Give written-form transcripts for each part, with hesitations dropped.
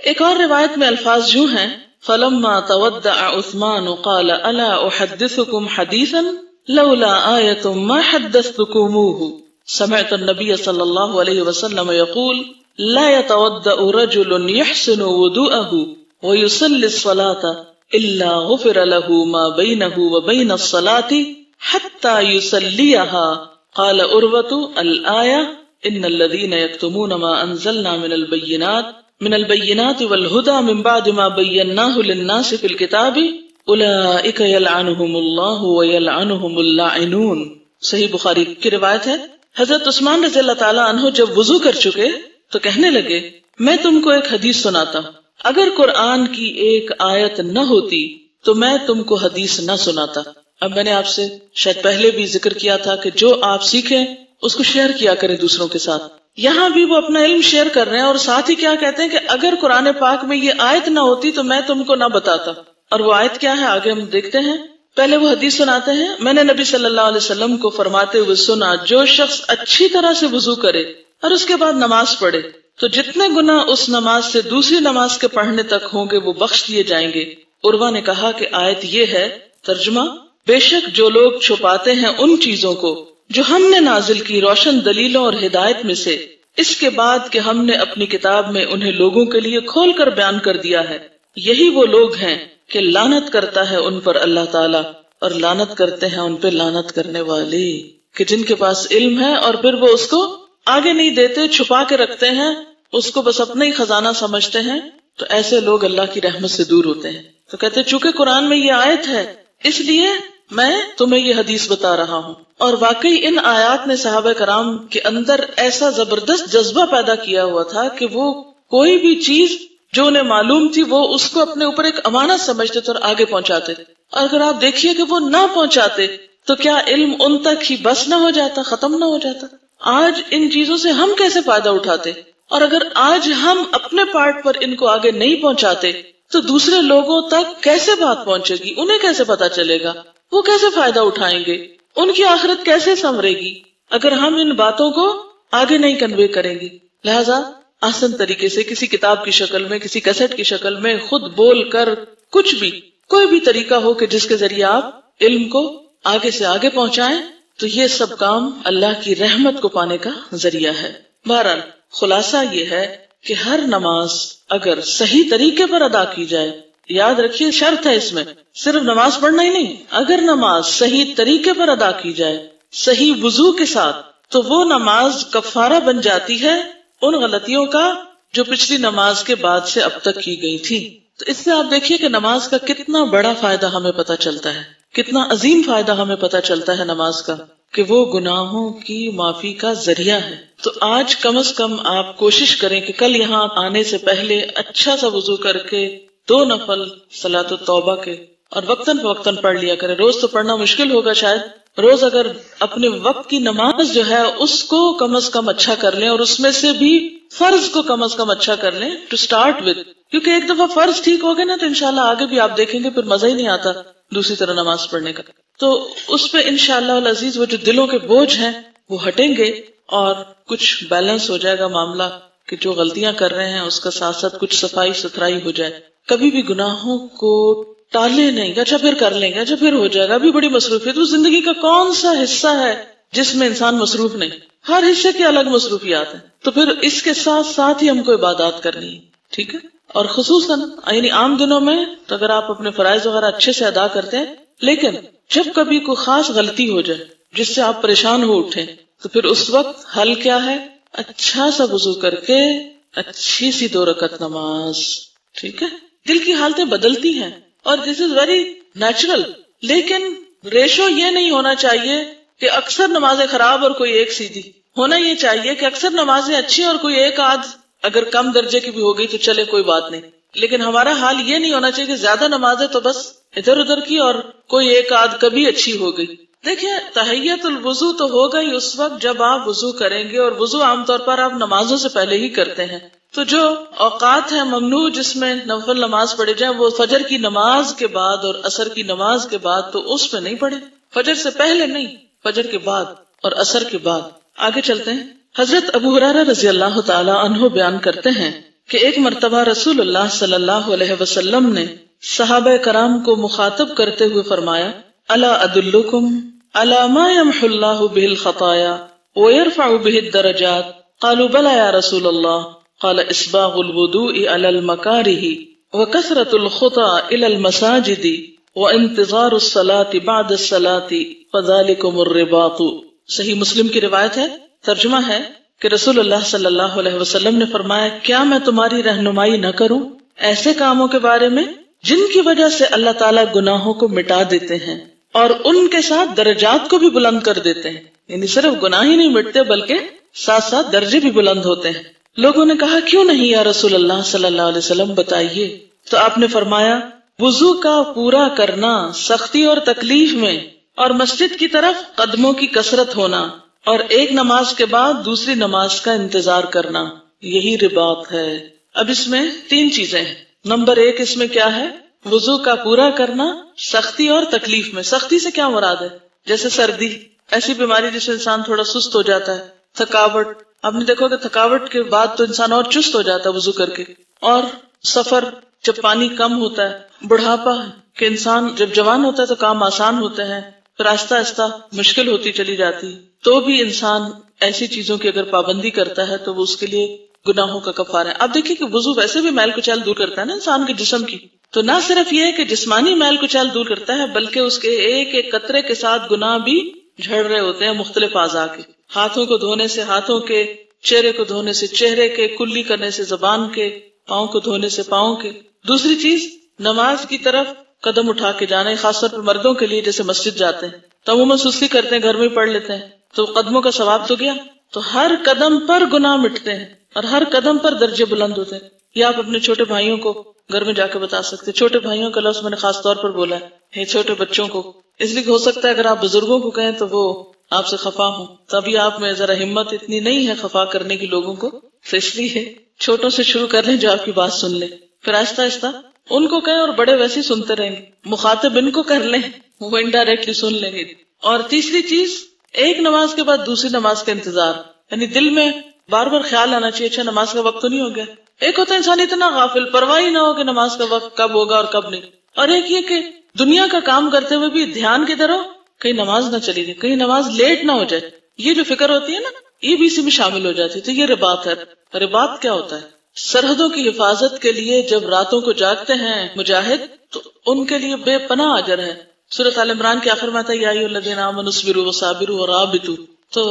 ایک اور روایت میں الفاظ یوں ہیں فلما تودع عثمان قال الا احدثكم حديثا لولا آية ما حدثتكموه سمعت النبي صلى الله عليه وسلم يقول لا يتودع رجل يحسن وضوءه ويصلي الصلاة الا غفر له ما بينه وبين الصلاة حتى يصليها قال عروة الآية ان الذين يكتمون ما انزلنا من البينات والهدى من بعد ما بيناه للناس في الكتاب اولئك يلعنهم الله ويلعنهم اللاعنون. صحیح بخاری کی روایت ہے حضرت عثمان رضی اللہ تعالیٰ عنہ جب وضو کر چکے تو کہنے لگے میں تم کو ایک حدیث سناتا ہوں، اگر قرآن کی ایک آیت نہ ہوتی تو میں تم کو حدیث نہ سناتا. اب میں نے آپ سے شاید پہلے بھی ذکر کیا تھا کہ جو آپ سیکھیں اس کو شیئر کیا کریں دوسروں کے ساتھ. یہاں بھی وہ اپنا علم شیئر کر رہے ہیں اور ساتھ ہی کیا کہتے ہیں کہ اگر قرآن پاک میں یہ آیت نہ ہوتی تو میں تم کو نہ بتاتا. اور وہ آیت کیا ہے آگے ہم دیکھتے ہیں. پہلے وہ حدیث سناتے ہیں میں نے نبی صلی اللہ علیہ وسلم کو فرماتے ہوئے سنا جو شخص اچھی طرح سے وضو کرے اور اس کے بعد نماز پڑھے تو جتنے گناہ اس نماز سے دوسری نماز کے پڑھنے تک ہوں گے وہ بخش دیے جائیں گے. عروہ نے کہا کہ آیت یہ ہے، ترجمہ بے شک جو لوگ چھپاتے ہیں ان چیزوں کو جو ہم نے نازل کی روشن دلیلوں اور ہدایت میں سے اس کے بعد کہ ہم نے اپنی کتاب میں انہیں لوگوں کے لیے کھول کر بیان کر دیا ہے، یہی وہ لوگ ہیں کہ لعنت کرتا ہے ان پر اللہ تعالیٰ اور لعنت کرتے ہیں ان پہ لعنت کرنے والے. کہ جن کے پاس علم ہے اور پھر وہ اس کو آگے نہیں دیتے، چھپا کے رکھتے ہیں، اس کو بس اپنا ہی خزانہ سمجھتے ہیں، تو ایسے لوگ اللہ کی رحمت سے دور ہوتے ہیں. تو کہتے ہیں چونکہ قرآن میں یہ آیت ہے اس لیے میں تمہیں یہ حدیث بتا رہا ہوں. اور واقعی ان آیات نے صحابہ کرام کے اندر ایسا زبردست جذبہ پیدا کیا ہوا تھا کہ وہ کوئی بھی چیز جو انہیں معلوم تھی وہ اس کو اپنے اوپر ایک امانت سمجھتے تھے اور آگے پہنچاتے. اور اگر آپ دیکھیے کہ وہ نہ پہنچاتے تو کیا علم ان تک ہی بس نہ ہو جاتا، ختم نہ ہو جاتا؟ آج ان چیزوں سے ہم کیسے فائدہ اٹھاتے؟ اور اگر آج ہم اپنے پارٹ پر ان کو آگے نہیں پہنچاتے تو دوسرے لوگوں تک کیسے بات پہنچے گی؟ انہیں کیسے پتا چلے گا؟ وہ کیسے فائدہ اٹھائیں گے؟ ان کی آخرت کیسے سنورے گی اگر ہم ان باتوں کو آگے نہیں کنوے کریں گے؟ لہذا آسان طریقے سے کسی کتاب کی شکل میں، کسی کیسٹ کی شکل میں خود بول کر کچھ بھی، کوئی بھی طریقہ ہو کہ جس کے ذریعے آپ علم کو آگے سے آگے پہنچائیں، تو یہ سب کام اللہ کی رحمت کو پانے کا ذریعہ ہے. بہرحال خلاصہ یہ ہے کہ ہر نماز اگر صحیح طریقے پر ادا کی جائے، یاد رکھیے شرط ہے اس میں، صرف نماز پڑھنا ہی نہیں، اگر نماز صحیح طریقے پر ادا کی جائے صحیح وضو کے ساتھ تو وہ نماز کفارہ بن جاتی ہے ان غلطیوں کا جو پچھلی نماز کے بعد سے اب تک کی گئی تھی. تو اس سے آپ دیکھیے کہ نماز کا کتنا بڑا فائدہ ہمیں پتا چلتا ہے، کتنا عظیم فائدہ ہمیں پتا چلتا ہے نماز کا، کہ وہ گناہوں کی معافی کا ذریعہ ہے. تو آج کم از کم آپ کوشش کریں کہ کل یہاں آنے سے پہلے اچھا سا وضو کر کے 2 نفل صلاۃ التوبہ کے اور وقتاً فوقتاً پڑھ لیا کریں. روز تو پڑھنا مشکل ہوگا شاید، روز اگر اپنے وقت کی نماز جو ہے اس کو کم از کم اچھا کر لیں، اور اس میں سے بھی فرض کو کم از کم اچھا کر لیں ٹو سٹارٹ ود، کیونکہ ایک دفعہ فرض ٹھیک ہو گئے نا تو انشاءاللہ آگے بھی آپ دیکھیں گے پھر مزہ ہی نہیں آتا دوسری طرح نماز پڑھنے کا. تو اس پہ انشاءاللہ العزیز وہ جو دلوں کے بوجھ ہیں وہ ہٹیں گے اور کچھ بیلنس ہو جائے گا معاملہ، کہ جو غلطیاں کر رہے ہیں اس کا ساتھ ساتھ کچھ صفائی ستھرائی ہو جائے. کبھی بھی گناہوں کو ٹالے نہیں کہ اچھا پھر کر لیں گے، اچھا پھر ہو جائے گا، ابھی بڑی مصروفیت. تو زندگی کا کون سا حصہ ہے جس میں انسان مصروف نہیں؟ ہر حصے کی الگ مصروفیات ہیں. تو پھر اس کے ساتھ ساتھ ہی ہم کو عبادات کرنی ہے، ٹھیک ہے. اور خصوصاً یعنی عام دنوں میں تو اگر آپ اپنے فرائض وغیرہ اچھے سے ادا کرتے ہیں، لیکن جب کبھی کوئی خاص غلطی ہو جائے جس سے آپ پریشان ہو اٹھیں تو پھر اس وقت حل کیا ہے؟ اچھا سا وضو کر کے اچھی سی 2 رکعت نماز، ٹھیک ہے. دل کی حالتیں بدلتی ہیں اور دس از ویری نیچرل، لیکن ریشو یہ نہیں ہونا چاہیے کہ اکثر نمازیں خراب اور کوئی ایک سیدھی. ہونا یہ چاہیے کہ اکثر نمازیں اچھی اور کوئی ایک آدھ اگر کم درجے کی بھی ہو گئی تو چلے کوئی بات نہیں. لیکن ہمارا حال یہ نہیں ہونا چاہیے کہ زیادہ نمازیں تو بس ادھر ادھر کی اور کوئی ایک آدھ کبھی اچھی ہو گئی. دیکھیں تحیت الوضو تو ہوگا ہی اس وقت جب آپ وضو کریں گے، اور وضو عام طور پر آپ نمازوں سے پہلے ہی کرتے ہیں. تو جو اوقات ہیں ممنوع جس میں نفل نماز پڑھے جائیں وہ فجر کی نماز کے بعد اور عصر کی نماز کے بعد، تو اس پہ نہیں پڑھے. فجر سے پہلے نہیں، فجر کے بعد اور عصر کے بعد. آگے چلتے ہیں. حضرت ابو ہریرہ رضی اللہ تعالی عنہ بیان کرتے ہیں کہ ایک مرتبہ رسول اللہ صلی اللہ علیہ وسلم نے صحابہ کرام کو مخاطب کرتے ہوئے فرمایا الا ادلکم الا ما یمحو اللہ بہ الخطایا ویرفع بہ الدرجات قالوا بلى یا رسول اللہ قال اسباغ الوضوء علی المکارہ وکثرۃ الخطى الى المساجد وانتظار الصلاة بعد الصلاة فذلکم الرباط. صحیح مسلم کی روایت ہے. ترجمہ ہے کہ رسول اللہ صلی اللہ علیہ وسلم نے فرمایا کیا میں تمہاری رہنمائی نہ کروں ایسے کاموں کے بارے میں جن کی وجہ سے اللہ تعالیٰ گناہوں کو مٹا دیتے ہیں اور ان کے ساتھ درجات کو بھی بلند کر دیتے ہیں. یعنی صرف گناہ ہی نہیں مٹتے بلکہ ساتھ ساتھ درجے بھی بلند ہوتے ہیں. لوگوں نے کہا کیوں نہیں یا رسول اللہ صلی اللہ علیہ وسلم بتائیے. تو آپ نے فرمایا وضو کا پورا کرنا سختی اور تکلیف میں اور مسجد کی طرف قدموں کی کثرت ہونا اور ایک نماز کے بعد دوسری نماز کا انتظار کرنا یہی رباط ہے. اب اس میں 3 چیزیں ہیں. نمبر 1 اس میں کیا ہے؟ وضو کا پورا کرنا سختی اور تکلیف میں. سختی سے کیا مراد ہے؟ جیسے سردی ایسی بیماری جس سے انسان تھوڑا سست ہو جاتا ہے. تھکاوٹ آپ نے دیکھو کہ تھکاوٹ کے بعد تو انسان اور چست ہو جاتا ہے وضو کر کے. اور سفر جب پانی کم ہوتا ہے. بڑھاپا کہ انسان جب جوان ہوتا ہے تو کام آسان ہوتے ہیں پھر آہستہ آہستہ مشکل ہوتی چلی جاتی تو بھی انسان ایسی چیزوں کی اگر پابندی کرتا ہے تو وہ اس کے لیے گناہوں کا کفارہ ہے. آپ دیکھیے کہ وضو ویسے بھی میل کچیل دور کرتا ہے نا انسان کے جسم کی. تو نہ صرف یہ کہ جسمانی میل کچیل دور کرتا ہے بلکہ اس کے ایک ایک قطرے کے ساتھ گناہ بھی جھڑ رہے ہوتے ہیں مختلف اعضاء کے. ہاتھوں کو دھونے سے ہاتھوں کے، چہرے کو دھونے سے چہرے کے، کلی کرنے سے زبان کے، پاؤں کو دھونے سے پاؤں کے. دوسری چیز نماز کی طرف قدم اٹھا کے جانا، خاص طور پر مردوں کے لیے جیسے مسجد جاتے ہیں تو عموماً سستی کرتے ہیں، گھر میں پڑھ لیتے ہیں تو قدموں کا ثواب تو گیا. تو ہر قدم پر گناہ مٹتے ہیں اور ہر قدم پر درجے بلند ہوتے ہیں. یہ آپ اپنے چھوٹے بھائیوں کو گھر میں جا کے بتا سکتے. چھوٹے بھائیوں کا لفظ میں نے خاص طور پر بولا ہے چھوٹے بچوں کو، اس لیے ہو سکتا ہے اگر آپ بزرگوں کو کہیں تو وہ آپ سے خفا ہوں. تبھی آپ میں ذرا ہمت اتنی نہیں ہے خفا کرنے کی لوگوں کو، تو اس لیے چھوٹوں سے شروع کر لیں جو آپ کی بات سن لیں، پھر آہستہ آہستہ ان کو کہیں اور بڑے ویسے سنتے رہیں گے. مخاطب ان کو کر لیں وہ انڈائریکٹلی سن لیں گے. اور تیسری چیز ایک نماز کے بعد دوسری نماز کا انتظار، یعنی دل میں بار بار خیال آنا چاہیے اچھا نماز کا وقت تو نہیں ہو گیا. ایک ہوتا ہے انسان اتنا غافل پرواہ نہ ہو کہ نماز کا وقت کب ہوگا اور کب نہیں. اور ایک یہ کہ دنیا کا کام کرتے ہوئے بھی دھیان کدھر ہو کہیں نماز نہ چلی جائے، کہیں نماز لیٹ نہ ہو جائے. یہ جو فکر ہوتی ہے نا یہ بھی اسی میں شامل ہو جاتی ہے. تو یہ رباط ہے. رباط کیا ہوتا ہے؟ سرحدوں کی حفاظت کے لیے جب راتوں کو جاگتے ہیں مجاہد تو ان کے لیے بے پناہ اجر ہے. سورۃ آل عمران کے آخر میں آتا ہے یا ایھا الذین آمنوا اصبروا وصابروا ورابطوا. تو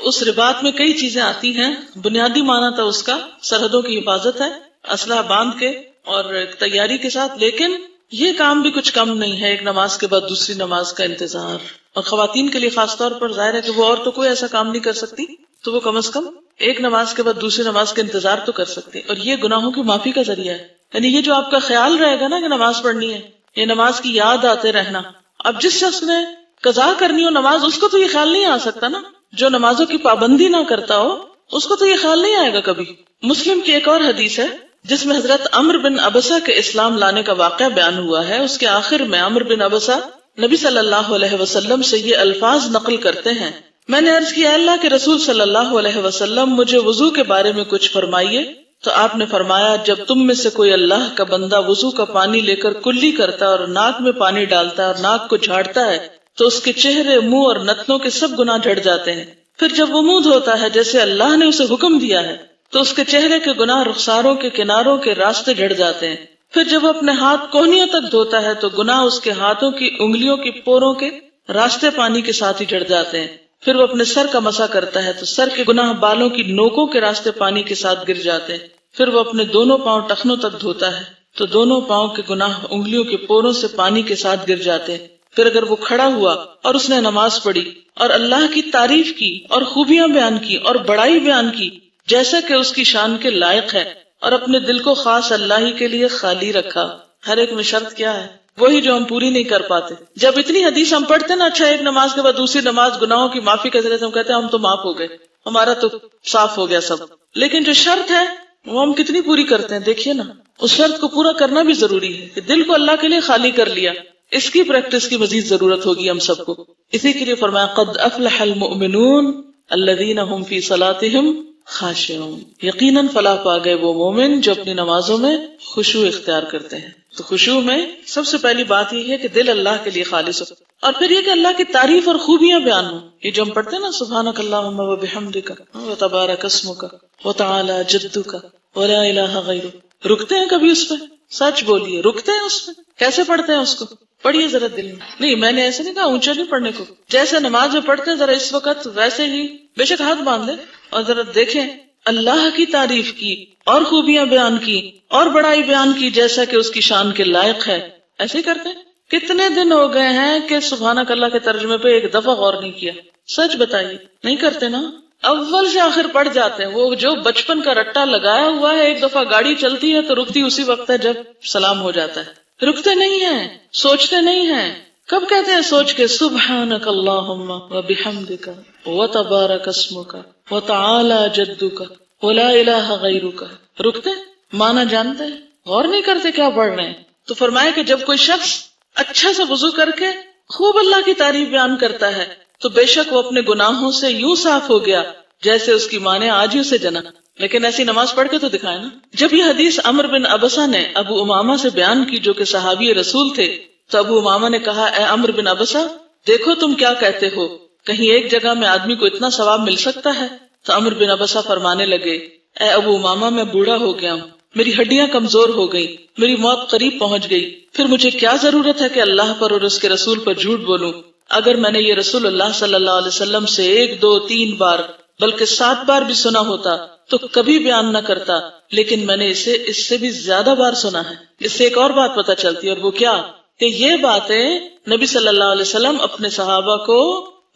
اس رباط میں کئی چیزیں آتی ہیں. بنیادی معنی تو اس کا سرحدوں کی حفاظت ہے اسلحہ باندھ کے اور تیاری کے ساتھ، لیکن یہ کام بھی کچھ کم نہیں ہے. ایک نماز کے بعد دوسری نماز کا انتظار، اور خواتین کے لیے خاص طور پر ظاہر ہے کہ وہ اور تو کوئی ایسا کام نہیں کر سکتی تو وہ کم از کم ایک نماز کے بعد دوسری نماز کا انتظار تو کر سکتے. اور یہ گناہوں کی معافی کا ذریعہ ہے. یعنی یہ جو آپ کا خیال رہے گا نا کہ نماز پڑھنی ہے، یہ نماز کی یاد آتے رہنا. اب جس شخص نے قضا کرنی ہو نماز اس کو تو یہ خیال نہیں آ سکتا نا. جو نمازوں کی پابندی نہ کرتا ہو اس کو تو یہ خیال نہیں آئے گا کبھی. مسلم کی ایک اور حدیث ہے جس میں حضرت عمرو بن ابسہ کے اسلام لانے کا واقعہ بیان ہوا ہے. اس کے آخر میں عمرو بن ابسہ نبی صلی اللہ علیہ وسلم سے یہ الفاظ نقل کرتے ہیں، میں نے عرض کیا اللہ کے رسول صلی اللہ علیہ وسلم مجھے وضو کے بارے میں کچھ فرمائیے. تو آپ نے فرمایا جب تم میں سے کوئی اللہ کا بندہ وضو کا پانی لے کر کلی کرتا ہے اور ناک میں پانی ڈالتا ہے اور ناک کو جھاڑتا ہے تو اس کے چہرے، منہ اور نتنوں کے سب گناہ جھڑ جاتے ہیں. پھر جب وہ منہ دھوتا ہے جیسے اللہ نے اسے حکم دیا ہے تو اس کے چہرے کے گناہ رخساروں کے کناروں کے راستے جھڑ جاتے ہیں. پھر جب وہ اپنے ہاتھ کونیوں تک دھوتا ہے تو گناہ اس کے ہاتھوں کی انگلیوں کی پوروں کے راستے پانی کے ساتھ ہی جھڑ جاتے ہیں. پھر وہ اپنے سر کا مسح کرتا ہے تو سر کے گناہ بالوں کی نوکوں کے راستے پانی کے ساتھ گر جاتے ہیں. پھر وہ اپنے دونوں پاؤں ٹخنوں تک دھوتا ہے تو دونوں پاؤں کے گناہ انگلیوں کے پوروں سے پانی کے ساتھ گر جاتے ہیں. پھر اگر وہ کھڑا ہوا اور اس نے نماز پڑھی اور اللہ کی تعریف کی اور خوبیاں بیان کی اور بڑائی بیان کی جیسا کہ اس کی شان کے لائق ہے اور اپنے دل کو خاص اللہ ہی کے لیے خالی رکھا. ہر ایک میں شرط کیا ہے؟ وہی جو ہم پوری نہیں کر پاتے. جب اتنی حدیث ہم پڑھتے نا اچھا ایک نماز کے بعد دوسری نماز گناہوں کی معافی کے ذریعے ہم کہتے ہیں ہم تو معاف ہو گئے، ہمارا تو صاف ہو گیا سب. لیکن جو شرط ہے وہ ہم کتنی پوری کرتے ہیں؟ دیکھیے نا اس شرط کو پورا کرنا بھی ضروری ہے کہ دل کو اللہ کے لیے خالی کر لیا. اس کی پریکٹس کی مزید ضرورت ہوگی ہم سب کو. اسی کے لیے فرمایا قد افلح المؤمنون الذین هم فی صلاتهم خاشعون، یقیناً فلاح پا گئے وہ مومن جو اپنی نمازوں میں خشوع اختیار کرتے ہیں. تو خشوع میں سب سے پہلی بات یہ ہے کہ دل اللہ کے لیے خالص ہو، اور پھر یہ کہ اللہ کی تعریف اور خوبیاں بیان ہو. یہ جو ہم پڑھتے ہیں نا سبحانک اللہم و بحمدک و تبارک اسمک و تعالی جدک و لا الہ غیرک، رکتے ہیں کبھی اس پہ؟ سچ بولیے، رکتے ہیں اس پہ؟ کیسے پڑھتے ہیں اس کو؟ پڑھیے ذرا دل میں. نہیں، میں نے ایسے نہیں کہا اونچا نہیں پڑھنے کو، جیسے نماز میں پڑھتے ہیں ذرا اس وقت ویسے ہی بے شک ہاتھ باندھ لے اور ذرا دیکھیں اللہ کی تعریف کی اور خوبیاں بیان کی اور بڑائی بیان کی جیسا کہ اس کی شان کے لائق ہے. ایسے ہی کرتے ہیں. کتنے دن ہو گئے ہیں کہ سبحانک اللہ کے ترجمے پہ ایک دفعہ غور نہیں کیا؟ سچ بتائیے، نہیں کرتے نا؟ اول سے آخر پڑھ جاتے ہیں. وہ جو بچپن کا رٹا لگایا ہوا ہے، ایک دفعہ گاڑی چلتی ہے تو رکتی اسی وقت ہے جب سلام ہو جاتا ہے. رکتے نہیں ہیں، سوچتے نہیں ہیں. کب کہتے ہیں سوچ کے سبحانک اللہم و بحمدک و تبارک اسمک و تعالی جدک و لا الہ غیرک؟ رکتے معنی جانتے ہیں، غور نہیں کرتے کیا پڑھ رہے ہیں. تو فرمایا کہ جب کوئی شخص اچھا سا وضو کر کے خوب اللہ کی تعریف بیان کرتا ہے تو بے شک وہ اپنے گناہوں سے یوں صاف ہو گیا جیسے اس کی ماں نے آج ہی اسے جنا. لیکن ایسی نماز پڑھ کے تو دکھائے نا. جب یہ حدیث عمرو بن ابسہ نے ابو امامہ سے بیان کی جو کہ صحابی رسول تھے، تو ابو امامہ نے کہا اے عمرو بن ابسہ، دیکھو تم کیا کہتے ہو، کہیں ایک جگہ میں آدمی کو اتنا ثواب مل سکتا ہے؟ تو عمرو بن ابسہ فرمانے لگے اے ابو امامہ، میں بوڑھا ہو گیا ہوں، میری ہڈیاں کمزور ہو گئی، میری موت قریب پہنچ گئی، پھر مجھے کیا ضرورت ہے کہ اللہ پر اور اس کے رسول پر جھوٹ بولوں؟ اگر میں نے یہ رسول اللہ صلی اللہ علیہ وسلم سے 1 2 3 بار بلکہ 7 بار بھی سنا ہوتا تو کبھی بیان نہ کرتا، لیکن میں نے اسے اس سے بھی زیادہ بار سنا ہے. اس سے ایک اور بات پتہ چلتی ہے، اور وہ کیا کہ یہ باتیں نبی صلی اللہ علیہ وسلم اپنے صحابہ کو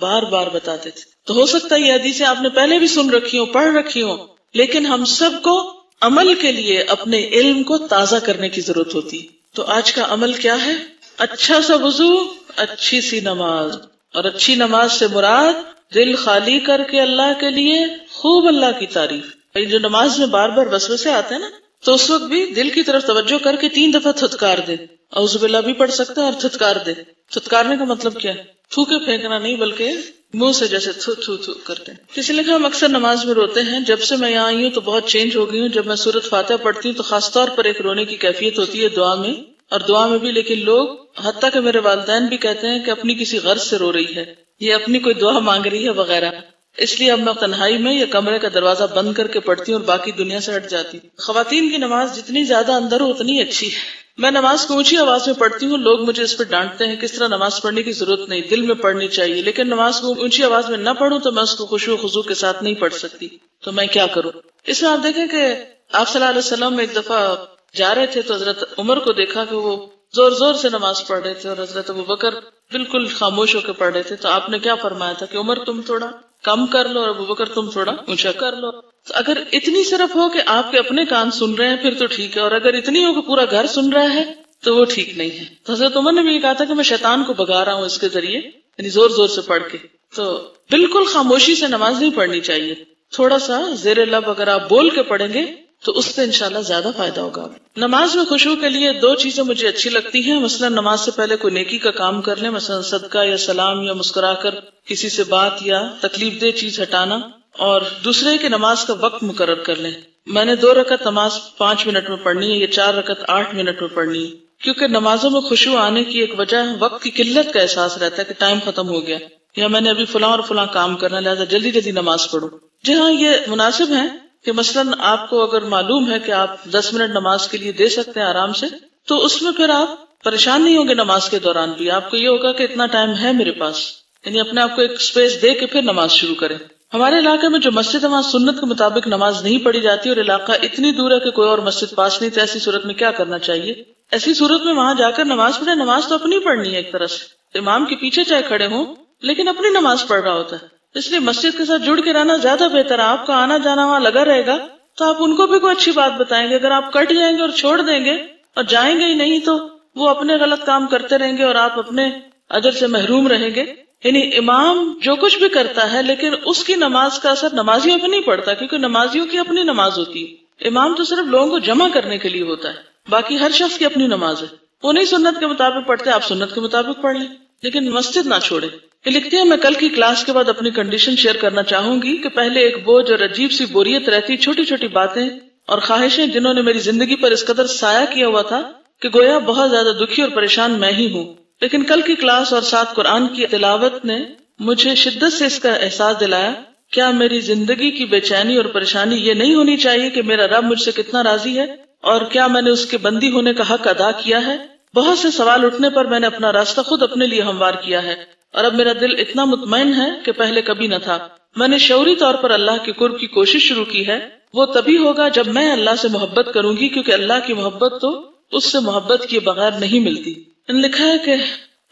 بار بار بتاتے تھے. تو ہو سکتا ہے یہ حدیثیں آپ نے پہلے بھی سن رکھی ہوں، پڑھ رکھی ہوں، لیکن ہم سب کو عمل کے لیے اپنے علم کو تازہ کرنے کی ضرورت ہوتی. تو آج کا عمل کیا ہے؟ اچھا سا وضو، اچھی سی نماز. اور اچھی نماز سے مراد دل خالی کر کے اللہ کے لیے خوب اللہ کی تعریف. جو نماز میں بار بار وسوسے آتے ہیں نا، تو اس وقت بھی دل کی طرف توجہ کر کے 3 دفعہ تھتکار دے. اعوذ باللہ بھی پڑھ سکتا ہے اور تھتکار دے. تھتکارنے کا مطلب کیا ہے؟ تھوکے پھینکنا نہیں، بلکہ منہ سے جیسے تھو تھو تھو کرتے ہیں. اسی لیے ہم اکثر نماز میں روتے ہیں. جب سے میں یہاں آئی ہوں تو بہت چینج ہو گئی ہوں. جب میں سورۃ فاتحہ پڑھتی ہوں تو خاص طور پر ایک رونے کی کیفیت ہوتی ہے دعا میں، اور دعا میں بھی. لیکن لوگ حتیٰ کہ میرے والدین بھی کہتے ہیں کہ اپنی کسی غرض سے رو رہی ہے، یہ اپنی کوئی دعا مانگ رہی ہے وغیرہ. اس لیے اب میں تنہائی میں یا کمرے کا دروازہ بند کر کے پڑھتی ہوں اور باقی دنیا سے ہٹ جاتی ہوں. خواتین کی نماز جتنی زیادہ اندر ہو اتنی اچھی ہے. میں نماز کو اونچی آواز میں پڑھتی ہوں، لوگ مجھے اس پہ ڈانٹتے ہیں، کس طرح نماز پڑھنے کی ضرورت نہیں، دل میں پڑھنی چاہیے. لیکن نماز کو اونچی آواز میں نہ پڑھوں تو میں اس کو خشوع و خضوع کے ساتھ نہیں پڑھ سکتی. تو میں کیا کروں؟ اس میں آپ دیکھیں کہ آپ صلی اللہ علیہ وسلم ایک دفعہ جا رہے تھے تو حضرت عمر کو دیکھا کہ وہ زور زور سے نماز پڑھ رہے تھے اور حضرت ابوبکر بالکل خاموش ہو کے پڑھ رہے تھے. تو آپ نے کیا فرمایا تھا کہ عمر تم تھوڑا کم کر لو اور ابوبکر تم تھوڑا اونچا کر لو. تو اگر اتنی صرف ہو کہ آپ کے اپنے کان سن رہے ہیں پھر تو ٹھیک ہے، اور اگر اتنی ہو کہ پورا گھر سن رہا ہے تو وہ ٹھیک نہیں ہے. تو حضرت عمر نے بھی یہ کہا تھا کہ میں شیطان کو بھگا رہا ہوں اس کے ذریعے، یعنی زور زور سے پڑھ کے. تو بالکل خاموشی سے نماز نہیں پڑھنی چاہیے. تھوڑا سا زیر لب اگر آپ بول کے پڑھیں گے تو اس سے انشاءاللہ زیادہ فائدہ ہوگا. نماز میں خشوع کے لیے 2 چیزیں مجھے اچھی لگتی ہیں. مثلا نماز سے پہلے کوئی نیکی کا کام کر لیں، مثلا صدقہ یا سلام یا مسکرا کر کسی سے بات یا تکلیف دہ چیز ہٹانا. اور دوسرے کہ نماز کا وقت مقرر کر لیں. میں نے 2 رکعت نماز 5 منٹ میں پڑھنی ہے یا 4 رکعت 8 منٹ میں پڑھنی ہے، کیونکہ نمازوں میں خشوع آنے کی ایک وجہ وقت کی قلت کا احساس رہتا ہے کہ ٹائم ختم ہو گیا یا میں نے ابھی فلاں اور فلاں کام کرنا، لہٰذا جلدی جلدی نماز پڑھو. جی ہاں، یہ مناسب ہے کہ مثلاً آپ کو اگر معلوم ہے کہ آپ 10 منٹ نماز کے لیے دے سکتے ہیں آرام سے، تو اس میں پھر آپ پریشان نہیں ہوں گے. نماز کے دوران بھی آپ کو یہ ہوگا کہ اتنا ٹائم ہے میرے پاس، یعنی اپنے آپ کو ایک سپیس دے کے پھر نماز شروع کریں. ہمارے علاقے میں جو مسجد وہاں سنت کے مطابق نماز نہیں پڑھی جاتی اور علاقہ اتنی دور ہے کہ کوئی اور مسجد پاس نہیں، تو ایسی صورت میں کیا کرنا چاہیے؟ ایسی صورت میں وہاں جا کر نماز پڑھے. نماز تو اپنی پڑھنی ہے ایک طرح سے، امام کے پیچھے چاہے کھڑے ہوں لیکن اپنی نماز پڑھ رہا ہوتا ہے. اس لیے مسجد کے ساتھ جڑ کے رہنا زیادہ بہتر ہے. آپ کا آنا جانا وہاں لگا رہے گا تو آپ ان کو بھی کوئی اچھی بات بتائیں گے. اگر آپ کٹ جائیں گے اور چھوڑ دیں گے اور جائیں گے ہی نہیں تو وہ اپنے غلط کام کرتے رہیں گے اور آپ اپنے اجر سے محروم رہیں گے. یعنی امام جو کچھ بھی کرتا ہے لیکن اس کی نماز کا اثر نمازیوں پہ نہیں پڑتا، کیونکہ نمازیوں کی اپنی نماز ہوتی ہے. امام تو صرف لوگوں کو جمع کرنے کے لیے ہوتا ہے، باقی ہر شخص کی اپنی نماز ہے. وہ نہیں سنت کے مطابق پڑھتے، آپ سنت کے مطابق پڑھ لیں لیکن مسجد نہ چھوڑے. یہ لکھتی ہے، میں کل کی کلاس کے بعد اپنی کنڈیشن شیئر کرنا چاہوں گی کہ پہلے ایک بوجھ اور عجیب سی بوریت رہتی، چھوٹی چھوٹی باتیں اور خواہشیں جنہوں نے میری زندگی پر اس قدر سایہ کیا ہوا تھا کہ گویا بہت زیادہ دکھی اور پریشان میں ہی ہوں. لیکن کل کی کلاس اور ساتھ قرآن کی تلاوت نے مجھے شدت سے اس کا احساس دلایا. کیا میری زندگی کی بے چینی اور پریشانی یہ نہیں ہونی چاہیے کہ میرا رب مجھ سے کتنا راضی ہے اور کیا میں نے اس کے بندی ہونے کا حق ادا کیا ہے؟ بہت سے سوال اٹھنے پر میں نے اپنا راستہ خود اپنے لیے ہموار کیا ہے اور اب میرا دل اتنا مطمئن ہے کہ پہلے کبھی نہ تھا. میں نے شعوری طور پر اللہ کے قرب کی کوشش شروع کی ہے. وہ تبھی ہوگا جب میں اللہ سے محبت کروں گی، کیونکہ اللہ کی محبت تو اس سے محبت کیے بغیر نہیں ملتی. لکھا ہے کہ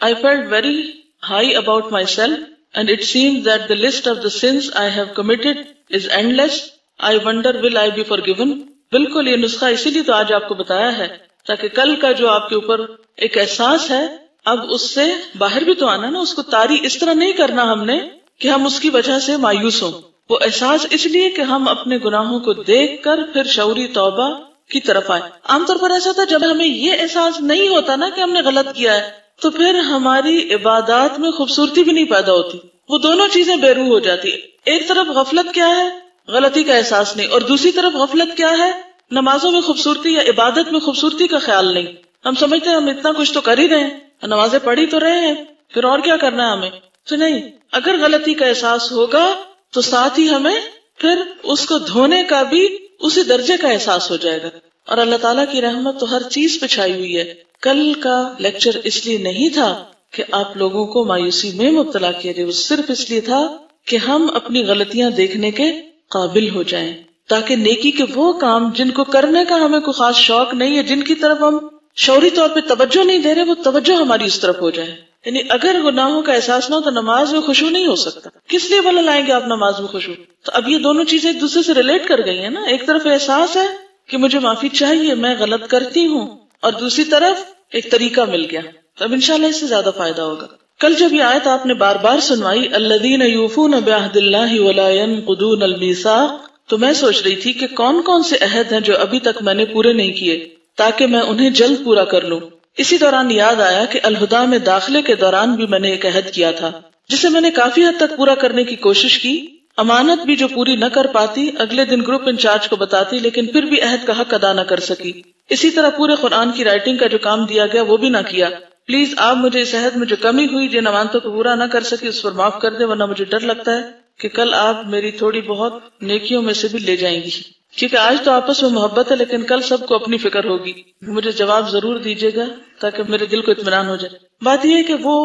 I felt very high about myself and it seems that the list of the sins I have committed is endless. I wonder will I be forgiven. بالکل یہ نسخہ اسی لیے تو آج آپ کو بتایا ہے تاکہ کل کا جو آپ کے اوپر ایک احساس ہے اب اس سے باہر بھی تو آنا نا. اس کو طاری اس طرح نہیں کرنا ہم نے کہ ہم اس کی وجہ سے مایوس ہوں. وہ احساس اس لیے کہ ہم اپنے گناہوں کو دیکھ کر پھر شعوری توبہ کی طرف آئے. عام طور پر ایسا تھا جب ہمیں یہ احساس نہیں ہوتا نا کہ ہم نے غلط کیا ہے تو پھر ہماری عبادات میں خوبصورتی بھی نہیں پیدا ہوتی. وہ دونوں چیزیں بے روح ہو جاتی. ایک طرف غفلت کیا ہے؟ غلطی کا احساس نہیں. اور دوسری طرف غفلت کیا ہے؟ نمازوں میں خوبصورتی یا عبادت میں خوبصورتی کا خیال نہیں. ہم سمجھتے ہیں ہم اتنا کچھ تو کر ہی رہے ہیں، نمازیں پڑھی تو رہے ہیں، پھر اور کیا کرنا ہے ہمیں. تو نہیں، اگر غلطی کا احساس ہوگا تو ساتھ ہی ہمیں پھر اس کو دھونے کا بھی اسی درجے کا احساس ہو جائے گا. اور اللہ تعالیٰ کی رحمت تو ہر چیز پہ چھائی ہوئی ہے. کل کا لیکچر اس لیے نہیں تھا کہ آپ لوگوں کو مایوسی میں مبتلا کیا جائے، وہ صرف اس لیے تھا کہ ہم اپنی غلطیاں دیکھنے کے قابل ہو جائیں، تاکہ نیکی کے وہ کام جن کو کرنے کا ہمیں کوئی خاص شوق نہیں ہے، جن کی طرف ہم شعوری طور پہ توجہ نہیں دے رہے، وہ توجہ ہماری اس طرف ہو جائے. یعنی اگر گناہوں کا احساس نہ ہو تو نماز میں خشوع نہیں ہو سکتا. کس لیے بھلا لائیں گے آپ نماز میں خشوع؟ تو اب یہ دونوں چیزیں ایک دوسرے سے ریلیٹ کر گئی ہیں نا. ایک طرف احساس ہے کہ مجھے معافی چاہیے، میں غلط کرتی ہوں، اور دوسری طرف ایک طریقہ مل گیا. تو اب انشاءاللہ اس سے زیادہ فائدہ ہوگا. کل جب یہ آیت آپ نے بار بار سنوائی، الذین یوفون بعہد اللہ ولا ینقضون المیثاق، تو میں سوچ رہی تھی کہ کون کون سے عہد ہیں جو ابھی تک میں نے پورے نہیں کیے تاکہ میں انہیں جلد پورا کر لوں. اسی دوران یاد آیا کہ الہدا میں داخلے کے دوران بھی میں نے ایک عہد کیا تھا جسے میں نے کافی حد تک پورا کرنے کی کوشش کی. امانت بھی جو پوری نہ کر پاتی اگلے دن گروپ انچارج کو بتاتی، لیکن پھر بھی عہد کا حق ادا نہ کر سکی. اسی طرح پورے قرآن کی رائٹنگ کا جو کام دیا گیا وہ بھی نہ کیا. پلیز آپ مجھے اس عہد میں جو کمی ہوئی جن امانتوں کو پورا نہ کر سکی اس پر معاف کر دیں، ورنہ مجھے ڈر لگتا ہے کہ کل آپ میری تھوڑی بہت نیکیوں میں سے بھی لے جائیں گی. کیونکہ آج تو آپس میں محبت ہے لیکن کل سب کو اپنی فکر ہوگی. مجھے جواب ضرور دیجیے گا تاکہ میرے دل کو اطمینان ہو جائے. بات یہ ہے کہ وہ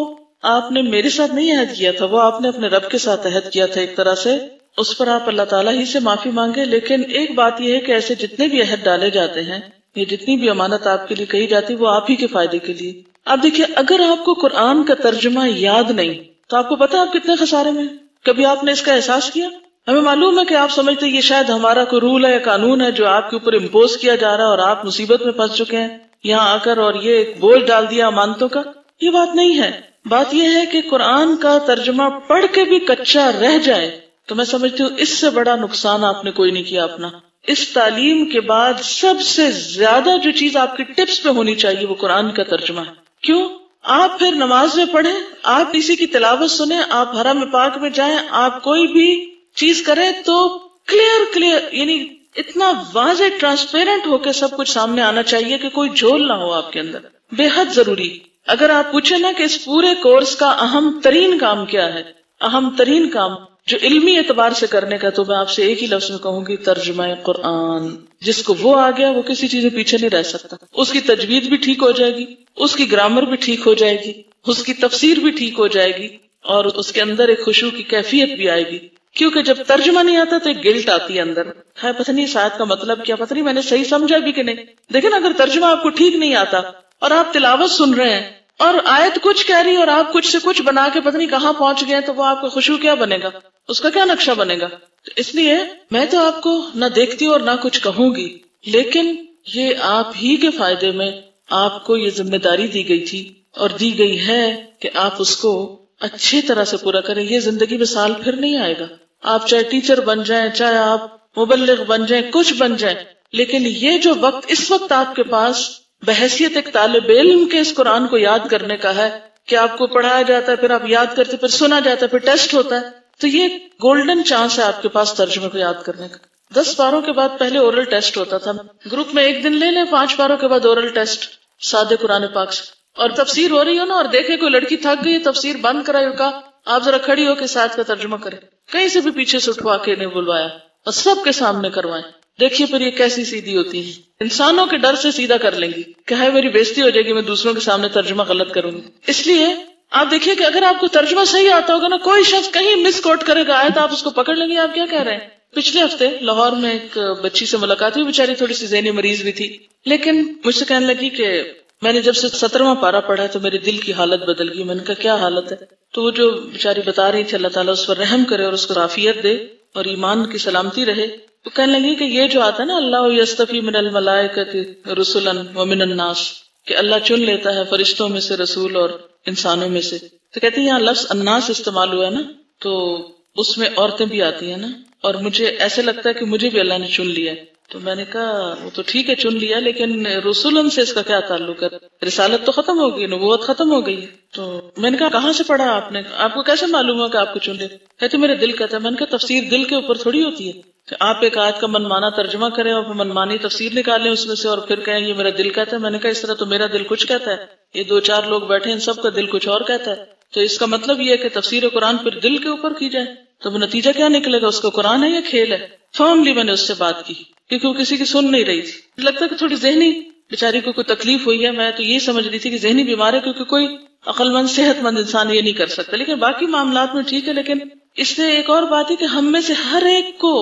آپ نے میرے ساتھ نہیں عہد کیا تھا، وہ آپ نے اپنے رب کے ساتھ عہد کیا تھا. ایک طرح سے اس پر آپ اللہ تعالیٰ ہی سے معافی مانگے. لیکن ایک بات یہ ہے کہ ایسے جتنے بھی عہد ڈالے جاتے ہیں یا جتنی بھی امانت آپ کے لیے کہی جاتی وہ آپ ہی کے فائدے کے لیے. آپ دیکھیے، اگر آپ کو قرآن کا ترجمہ یاد نہیں تو آپ کو پتا آپ کتنے خسارے میں. کبھی آپ نے اس کا احساس کیا؟ ہمیں معلوم ہے کہ آپ سمجھتے یہ شاید ہمارا کوئی رول ہے یا قانون ہے جو آپ کے اوپر امپوز کیا جا رہا ہے اور آپ مصیبت میں پھنس چکے ہیں یہاں آ کر اور یہ ایک بوجھ ڈال دیا امانتوں کا. یہ بات نہیں ہے. بات یہ ہے کہ قرآن کا ترجمہ پڑھ کے بھی کچا رہ جائے تو میں سمجھتی ہوں اس سے بڑا نقصان آپ نے کوئی نہیں کیا اپنا. اس تعلیم کے بعد سب سے زیادہ جو چیز آپ کی ٹپس پہ ہونی چاہیے وہ قرآن کا ترجمہ ہے. کیوں؟ آپ پھر نماز میں پڑھیں، آپ کسی کی تلاوت سنیں، آپ حرم پاک میں جائیں، آپ کوئی بھی چیز کریں تو کلیئر یعنی اتنا واضح ٹرانسپیرنٹ ہو کے سب کچھ سامنے آنا چاہیے کہ کوئی جھول نہ ہو آپ کے اندر. بے حد ضروری. اگر آپ پوچھیں نا کہ اس پورے کورس کا اہم ترین کام کیا ہے، اہم ترین کام جو علمی اعتبار سے کرنے کا، تو میں آپ سے ایک ہی لفظ میں کہوں گی ترجمہ قرآن. جس کو وہ آ گیا وہ کسی چیز میں پیچھے نہیں رہ سکتا. اس کی تجوید بھی ٹھیک ہو جائے گی، اس کی گرامر بھی ٹھیک ہو جائے گی، اس کی تفسیر بھی ٹھیک ہو جائے گی، اور اس کے اندر ایک خشوع کی کیفیت بھی آئے گی. کیونکہ جب ترجمہ نہیں آتا تو ایک گلٹ آتی ہے اندر، ہے پتہ نہیں اس آیت کا مطلب کیا، پتہ نہیں میں نے صحیح سمجھا بھی کہ نہیں. لیکن اگر ترجمہ آپ کو ٹھیک نہیں آتا اور آپ تلاوت سن رہے ہیں اور آیت کچھ کہہ رہی ہے اور آپ کچھ سے کچھ بنا کے پتہ نہیں کہاں پہنچ گئے تو وہ آپ کا خشوع کیا بنے گا، اس کا کیا نقشہ بنے گا. تو اس لیے میں تو آپ کو نہ دیکھتی اور نہ کچھ کہوں گی، لیکن یہ آپ ہی کے فائدے میں آپ کو یہ ذمہ داری دی گئی تھی اور دی گئی ہے کہ آپ اس کو اچھی طرح سے پورا کریں. یہ زندگی میں سال پھر نہیں آئے گا. آپ چاہے ٹیچر بن جائیں، چاہے آپ مبلغ بن جائیں، کچھ بن جائیں، لیکن یہ جو وقت اس وقت آپ کے پاس بحیثیت ایک طالب علم کے اس قرآن کو یاد کرنے کا ہے، کہ آپ کو پڑھایا جاتا ہے، پھر آپ یاد کرتے، پھر سنا جاتا ہے، پھر ٹیسٹ ہوتا ہے. تو یہ گولڈن چانس ہے آپ کے پاس ترجمے کو یاد کرنے کا. 10 پاروں کے بعد پہلے اورل ٹیسٹ ہوتا تھا، گروپ میں ایک دن لے لیں، 5 پاروں کے بعد اورل ٹیسٹ سادے قرآن پاک سے. اور تفسیر ہو رہی ہو نا اور دیکھے کوئی لڑکی تھک گئی، تفسیر بند کرائے اور کہا آپ ذرا کھڑی ہو کے ساتھ کا ترجمہ کریں. کہیں سے بھی پیچھے سے اٹھوا کے نہیں بلوایا اور سب کے سامنے کروائیں. دیکھیے پھر یہ کیسی سیدھی ہوتی ہے. انسانوں کے ڈر سے سیدھا کر لیں گی کہ ہے میری بےزتی ہو جائے گی، میں دوسروں کے سامنے ترجمہ غلط کروں گی. اس لیے آپ دیکھیے کہ اگر آپ کو ترجمہ صحیح آتا ہوگا نا، کوئی شخص کہیں مس کوٹ کرے گا آیت، آپ اس کو پکڑ لیں گے آپ کیا کہہ رہے ہیں. پچھلے ہفتے لاہور میں ایک بچی سے ملاقات ہوئی، بیچاری تھوڑی سی ذہنی مریض بھی تھی، لیکن مجھ سے کہنے لگی کہ میں نے جب سے 17واں پارہ پڑھا تو میرے دل کی حالت بدل گئی. میں نے کہا کیا حالت ہے؟ تو وہ جو بیچاری بتا رہی تھی اللہ تعالیٰ اس پر رحم کرے اور اس کو عافیت دے اور ایمان کی سلامتی رہے. تو کہنے لگی کہ یہ جو آتا ہے نا اللہ یستفی من الملائکۃ رسلا ومن الناس، کہ اللہ چن لیتا ہے فرشتوں میں سے رسول اور انسانوں میں سے. تو کہتی ہیں یہاں لفظ الناس استعمال ہوا ہے نا، تو اس میں عورتیں بھی آتی ہیں نا، اور مجھے ایسے لگتا ہے کہ مجھے بھی اللہ نے چن لیا ہے. تو میں نے کہا وہ تو ٹھیک ہے چن لیا، لیکن رسولن سے اس کا کیا تعلق ہے؟ رسالت تو ختم ہو گئی، نبوت ختم ہو گئی. تو میں نے کہا کہاں سے پڑھا آپ نے؟ آپ کو کیسے معلوم ہوا کہ آپ کو چن لیا؟ کہتے میرے دل کہتا ہے. میں نے کہا تفسیر دل کے اوپر تھوڑی ہوتی ہے کہ آپ ایک آیت کا منمانا ترجمہ کریں اور پھر منمانی تفسیر نکالیں اس میں سے اور پھر کہیں یہ میرا دل کہتا ہے. میں نے کہا اس طرح تو میرا دل کچھ کہتا ہے، یہ 2-4 لوگ بیٹھے ان سب کا دل کچھ اور کہتا ہے. تو اس کا مطلب یہ ہے کہ تفسیر قرآن پھر دل کے اوپر کی جائے تو وہ نتیجہ کیا نکلے گا؟ اس کو قرآن ہے یا کھیل ہے؟ فارملی میں نے اس سے بات کی کیونکہ وہ کسی کی سن نہیں رہی تھی. لگتا ہے کہ تھوڑی ذہنی بیچاری کو کوئی تکلیف ہوئی ہے. میں تو یہ سمجھ رہی تھی کہ ذہنی بیمار ہے، کیونکہ کوئی عقل مند صحت مند انسان یہ نہیں کر سکتا. لیکن باقی معاملات میں ٹھیک ہے. لیکن اس سے ایک اور بات ہے کہ ہم میں سے ہر ایک کو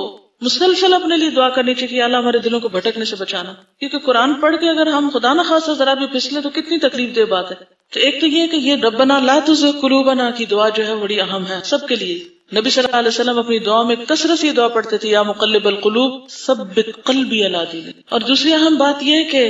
مسلسل اپنے لیے دعا کرنی چاہیے کہ اللہ ہمارے دلوں کو بھٹکنے سے بچانا. کیونکہ قرآن پڑھ کے اگر ہم خدا نہ خاصا ذرا بھی پھسلے تو کتنی تکلیف دہ بات ہے. تو ایک تو یہ کہ یہ ربنا لا تزغ قلوبنا کی دعا جو ہے بڑی اہم ہے سب کے لیے. نبی صلی اللہ علیہ وسلم اپنی دعا میں کثرت سے یہ دعا پڑھتے تھے یا مقلب القلوب ثبت قلبی علی دینک. اور دوسری اہم بات یہ ہے کہ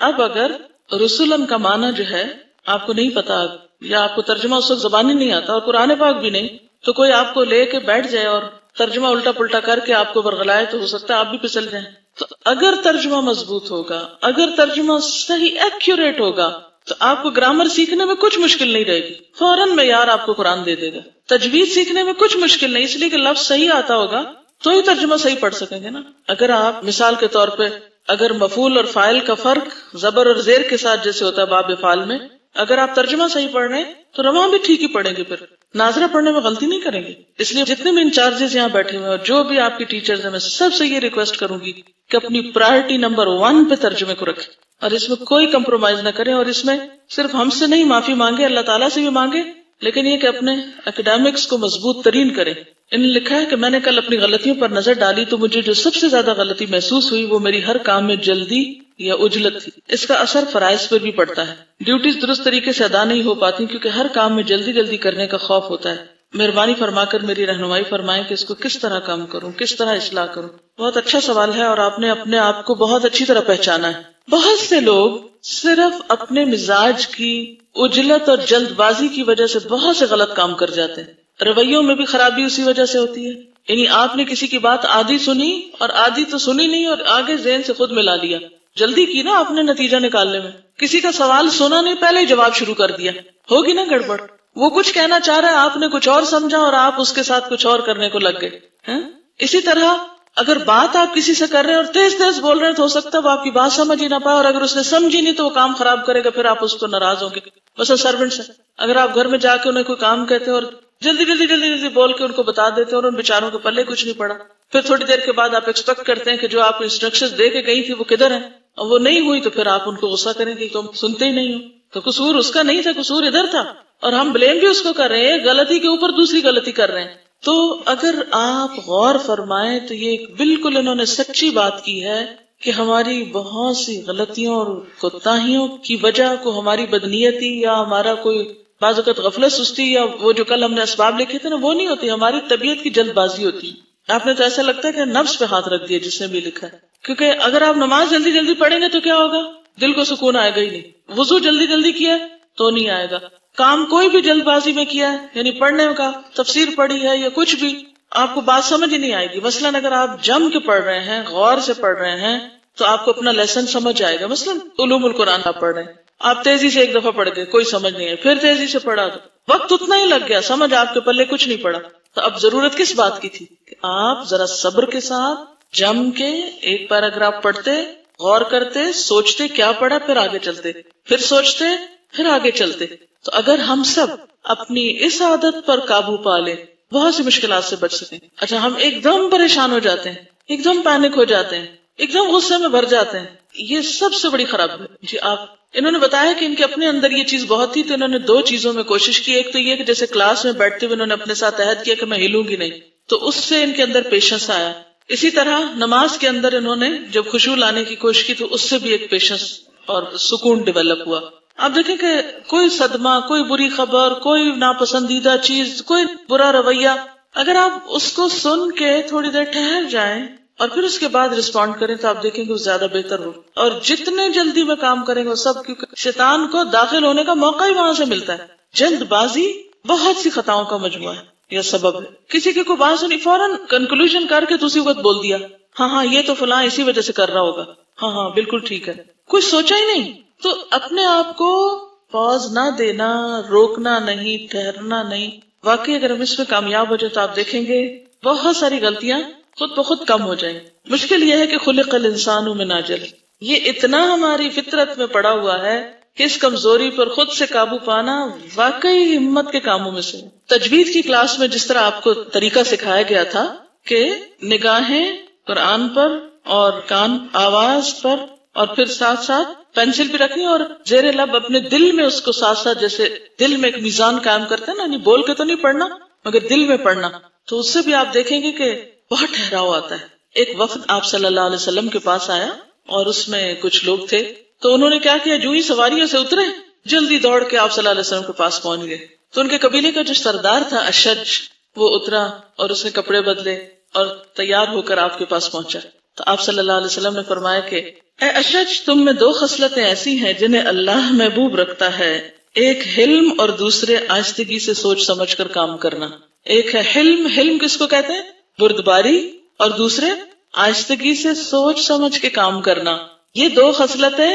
اب اگر رسولن کا معنی جو ہے آپ کو نہیں پتا یا آپ کو ترجمہ اس وقت زبانی نہیں آتا اور قرآن پاک بھی نہیں، تو کوئی آپ کو لے کے بیٹھ جائے اور ترجمہ الٹا پلٹا کر کے آپ کو برگلائے تو ہو سکتا ہے آپ بھی پھسل جائیں. تو اگر ترجمہ مضبوط ہوگا، اگر ترجمہ صحیح ایکوریٹ ہوگا تو آپ کو گرامر سیکھنے میں کچھ مشکل نہیں رہے گی. فوراً معیار آپ کو قرآن دے دے گا. تجوید سیکھنے میں کچھ مشکل نہیں، اس لیے کہ لفظ صحیح آتا ہوگا تو ہی ترجمہ صحیح پڑھ سکیں گے نا. اگر آپ مثال کے طور پہ اگر مفعول اور فاعل کا فرق زبر اور زیر کے ساتھ جیسے ہوتا ہے باب فعل میں، اگر آپ ترجمہ صحیح پڑھ رہے ہیں تو رواں بھی ٹھیک ہی پڑھیں گے، پھر ناظرہ پڑھنے میں غلطی نہیں کریں گے. اس لیے جتنے بھی انچارجز یہاں بیٹھے ہوئے اور جو بھی آپ کی ٹیچرز ہیں، میں سب سے یہ ریکویسٹ کروں گی کہ اپنی پرائرٹی نمبر 1 پہ ترجمے کو رکھیں اور اس میں کوئی کمپرومائز نہ کریں. اور اس میں صرف ہم سے نہیں معافی مانگے، اللہ تعالیٰ سے بھی مانگے، لیکن یہ کہ اپنے اکیڈیمکس کو مضبوط ترین کریں. انہوں نے لکھا ہے کہ میں نے کل اپنی غلطیوں پر نظر ڈالی تو مجھے جو سب سے زیادہ غلطی محسوس ہوئی وہ میری ہر کام میں جلدی یا عجلت تھی. اس کا اثر فرائض پر بھی پڑتا ہے. ڈیوٹیز درست طریقے سے ادا نہیں ہو پاتی کیونکہ ہر کام میں جلدی جلدی کرنے کا خوف ہوتا ہے. مہربانی فرما کر میری رہنمائی فرمائیں کہ اس کو کس طرح کام کروں، کس طرح اصلاح کروں. بہت اچھا سوال ہے اور آپ نے اپنے آپ کو بہت اچھی طرح پہچانا ہے. بہت سے لوگ صرف اپنے مزاج کی عجلت اور جلد بازی کی وجہ سے بہت سے غلط کام کر جاتے ہیں. رویوں میں بھی خرابی اسی وجہ سے ہوتی ہے. یعنی آپ نے کسی کی بات آدھی سنی اور آدھی تو سنی نہیں اور آگے ذہن سے خود ملا لیا. جلدی کی نا آپ نے نتیجہ نکالنے میں. کسی کا سوال سنا نہیں، پہلے ہی جواب شروع کر دیا. ہوگی نا گڑبڑ. وہ کچھ کہنا چاہ رہا ہے، آپ نے کچھ اور سمجھا اور آپ اس کے ساتھ کچھ اور کرنے کو لگ گئے. اسی طرح اگر بات آپ کسی سے کر رہے ہیں اور تیز تیز بول رہے ہیں تو ہو سکتا ہے وہ آپ کی بات سمجھ ہی نہ پائے، اور اگر اس نے سمجھی نہیں تو وہ کام خراب کرے گا، پھر آپ اس کو ناراض ہوں گے. مثلا سرونٹس ہیں، اگر آپ گھر میں جا کے انہیں کوئی کام کہتے ہیں اور جلدی جلدی جلدی جلدی بول کے ان کو بتا دیتے ہیں اور ان بیچاروں کے پلے کچھ نہیں پڑا، پھر تھوڑی دیر کے بعد آپ ایکسپیکٹ کرتے ہیں کہ جو آپ کو انسٹرکشن دے کے گئی تھی وہ کدھر ہیں، اور وہ نہیں ہوئی تو پھر آپ ان کو غصہ کریں گے تم سنتے ہی نہیں ہو. تو قصور اس کا نہیں تھا، قصور ادھر تھا، اور ہم بلیم بھی اس کو کر رہے ہیں، غلطی کے اوپر دوسری غلطی کر رہے ہیں. تو اگر آپ غور فرمائیں تو یہ بالکل انہوں نے سچی بات کی ہے کہ ہماری بہت سی غلطیوں اور کوتاہیوں کی وجہ کو ہماری بدنیتی یا ہمارا کوئی بعض اوقات غفلت سستی یا وہ جو کل ہم نے اسباب لکھے تھے نا وہ نہیں ہوتی، ہماری طبیعت کی جلد بازی ہوتی. آپ نے تو ایسا لگتا ہے کہ نفس پہ ہاتھ رکھ دیا جس نے بھی لکھا ہے. کیونکہ اگر آپ نماز جلدی جلدی پڑھیں گے تو کیا ہوگا؟ دل کو سکون آئے گا ہی نہیں. وضو جلدی جلدی کیا ہے تو نہیں آئے گا. کام کوئی بھی جلد بازی میں کیا ہے، یعنی پڑھنے کا تفسیر پڑھی ہے یا کچھ بھی، آپ کو بات سمجھ ہی نہیں آئے گی. مثلاً اگر آپ جم کے پڑھ رہے ہیں، غور سے پڑھ رہے ہیں تو آپ کو اپنا لیسن سمجھ آئے گا. مثلاً علوم القرآن آپ پڑھ رہے ہیں، آپ تیزی سے ایک دفعہ پڑھ گئے، کوئی سمجھ نہیں ہے، پھر تیزی سے پڑھا تو وقت اتنا ہی لگ گیا، سمجھ آپ کے پلے کچھ نہیں پڑا. تو اب ضرورت کس بات کی تھی کہ آپ ذرا صبر کے ساتھ جم کے ایک پیراگراف پڑھتے، غور کرتے، سوچتے کیا پڑھا، پھر آگے چلتے، پھر سوچتے، پھر آگے چلتے. تو اگر ہم سب اپنی اس عادت پر قابو پا لیں بہت سی مشکلات سے بچ سکیں. اچھا ہم ایک دم پریشان ہو جاتے ہیں، ایک دم پینک ہو جاتے ہیں، ایک دم غصے میں بھر جاتے ہیں، یہ سب سے بڑی خرابی ہے. جی آپ انہوں نے بتایا کہ ان کے اپنے اندر یہ چیز بہت تھی، تو انہوں نے 2 چیزوں میں کوشش کی. ایک تو یہ کہ جیسے کلاس میں بیٹھتے ہوئے انہوں نے اپنے ساتھ عہد کیا کہ میں ہلوں گی نہیں، تو اس سے ان کے اندر پیشنس آیا. اسی طرح نماز کے اندر انہوں نے جب خشوع لانے کی کوشش کی تو اس سے بھی ایک پیشنس اور سکون ڈیولپ ہوا. آپ دیکھیں کہ کوئی صدمہ، کوئی بری خبر، کوئی ناپسندیدہ چیز، کوئی برا رویہ، اگر آپ اس کو سن کے تھوڑی دیر ٹھہر جائیں اور پھر اس کے بعد رسپونڈ کریں تو آپ دیکھیں کہ وہ زیادہ بہتر ہو. اور جتنے جلدی میں کام کریں گے وہ سب، کیونکہ شیطان کو داخل ہونے کا موقع ہی وہاں سے ملتا ہے. جلد بازی بہت سی خطاؤں کا مجموعہ ہے یا سبب ہے. کسی کی کوئی بات سنی فوراً کنکلوژن کر کے دوسری وقت بول دیا، ہاں یہ تو فلاں اسی وجہ سے کر رہا ہوگا، ہاں بالکل ٹھیک ہے، کچھ سوچا ہی نہیں. تو اپنے آپ کو پاز نہ دینا، روکنا نہیں، ٹھہرنا نہیں. واقعی اگر ہم اس میں کامیاب ہو جائے تو آپ دیکھیں گے بہت ساری غلطیاں خود بخود کم ہو جائیں. مشکل یہ ہے کہ خلق الانسان من عجل، یہ اتنا ہماری فطرت میں پڑا ہوا ہے کہ اس کمزوری پر خود سے قابو پانا واقعی ہمت کے کاموں میں سے. تجوید کی کلاس میں جس طرح آپ کو طریقہ سکھایا گیا تھا کہ نگاہیں قرآن پر اور کان آواز پر، اور پھر ساتھ ساتھ پینسل بھی رکھنی اور زیر لب اپنے دل میں اس کو ساتھ ساتھ، جیسے دل میں ایک میزان قائم کرتے ہیں نا، نہیں بول کے تو نہیں پڑھنا مگر دل میں پڑھنا، تو اس سے بھی آپ دیکھیں گے کہ بہت ٹھہراؤ آتا ہے. ایک وقت آپ صلی اللہ علیہ وسلم کے پاس آیا اور اس میں کچھ لوگ تھے، تو انہوں نے کیا کیا، جو ہی سواریوں سے اترے جلدی دوڑ کے آپ صلی اللہ علیہ وسلم کے پاس پہنچ گئے. تو ان کے قبیلے کا جو سردار تھا اشج، وہ اترا اور اس نے کپڑے بدلے اور تیار ہو کر آپ کے پاس پہنچا. تو آپ صلی اللہ علیہ وسلم نے فرمایا کہ اے اشج، تم میں 2 خصلتیں ایسی ہیں جنہیں اللہ محبوب رکھتا ہے، ایک حلم اور دوسرے آہستگی سے سوچ سمجھ کر کام کرنا. ایک ہے حلم، حلم کس کو کہتے ہیں، بردباری، اور دوسرے آہستگی سے سوچ سمجھ کے کام کرنا. یہ 2 خصلتیں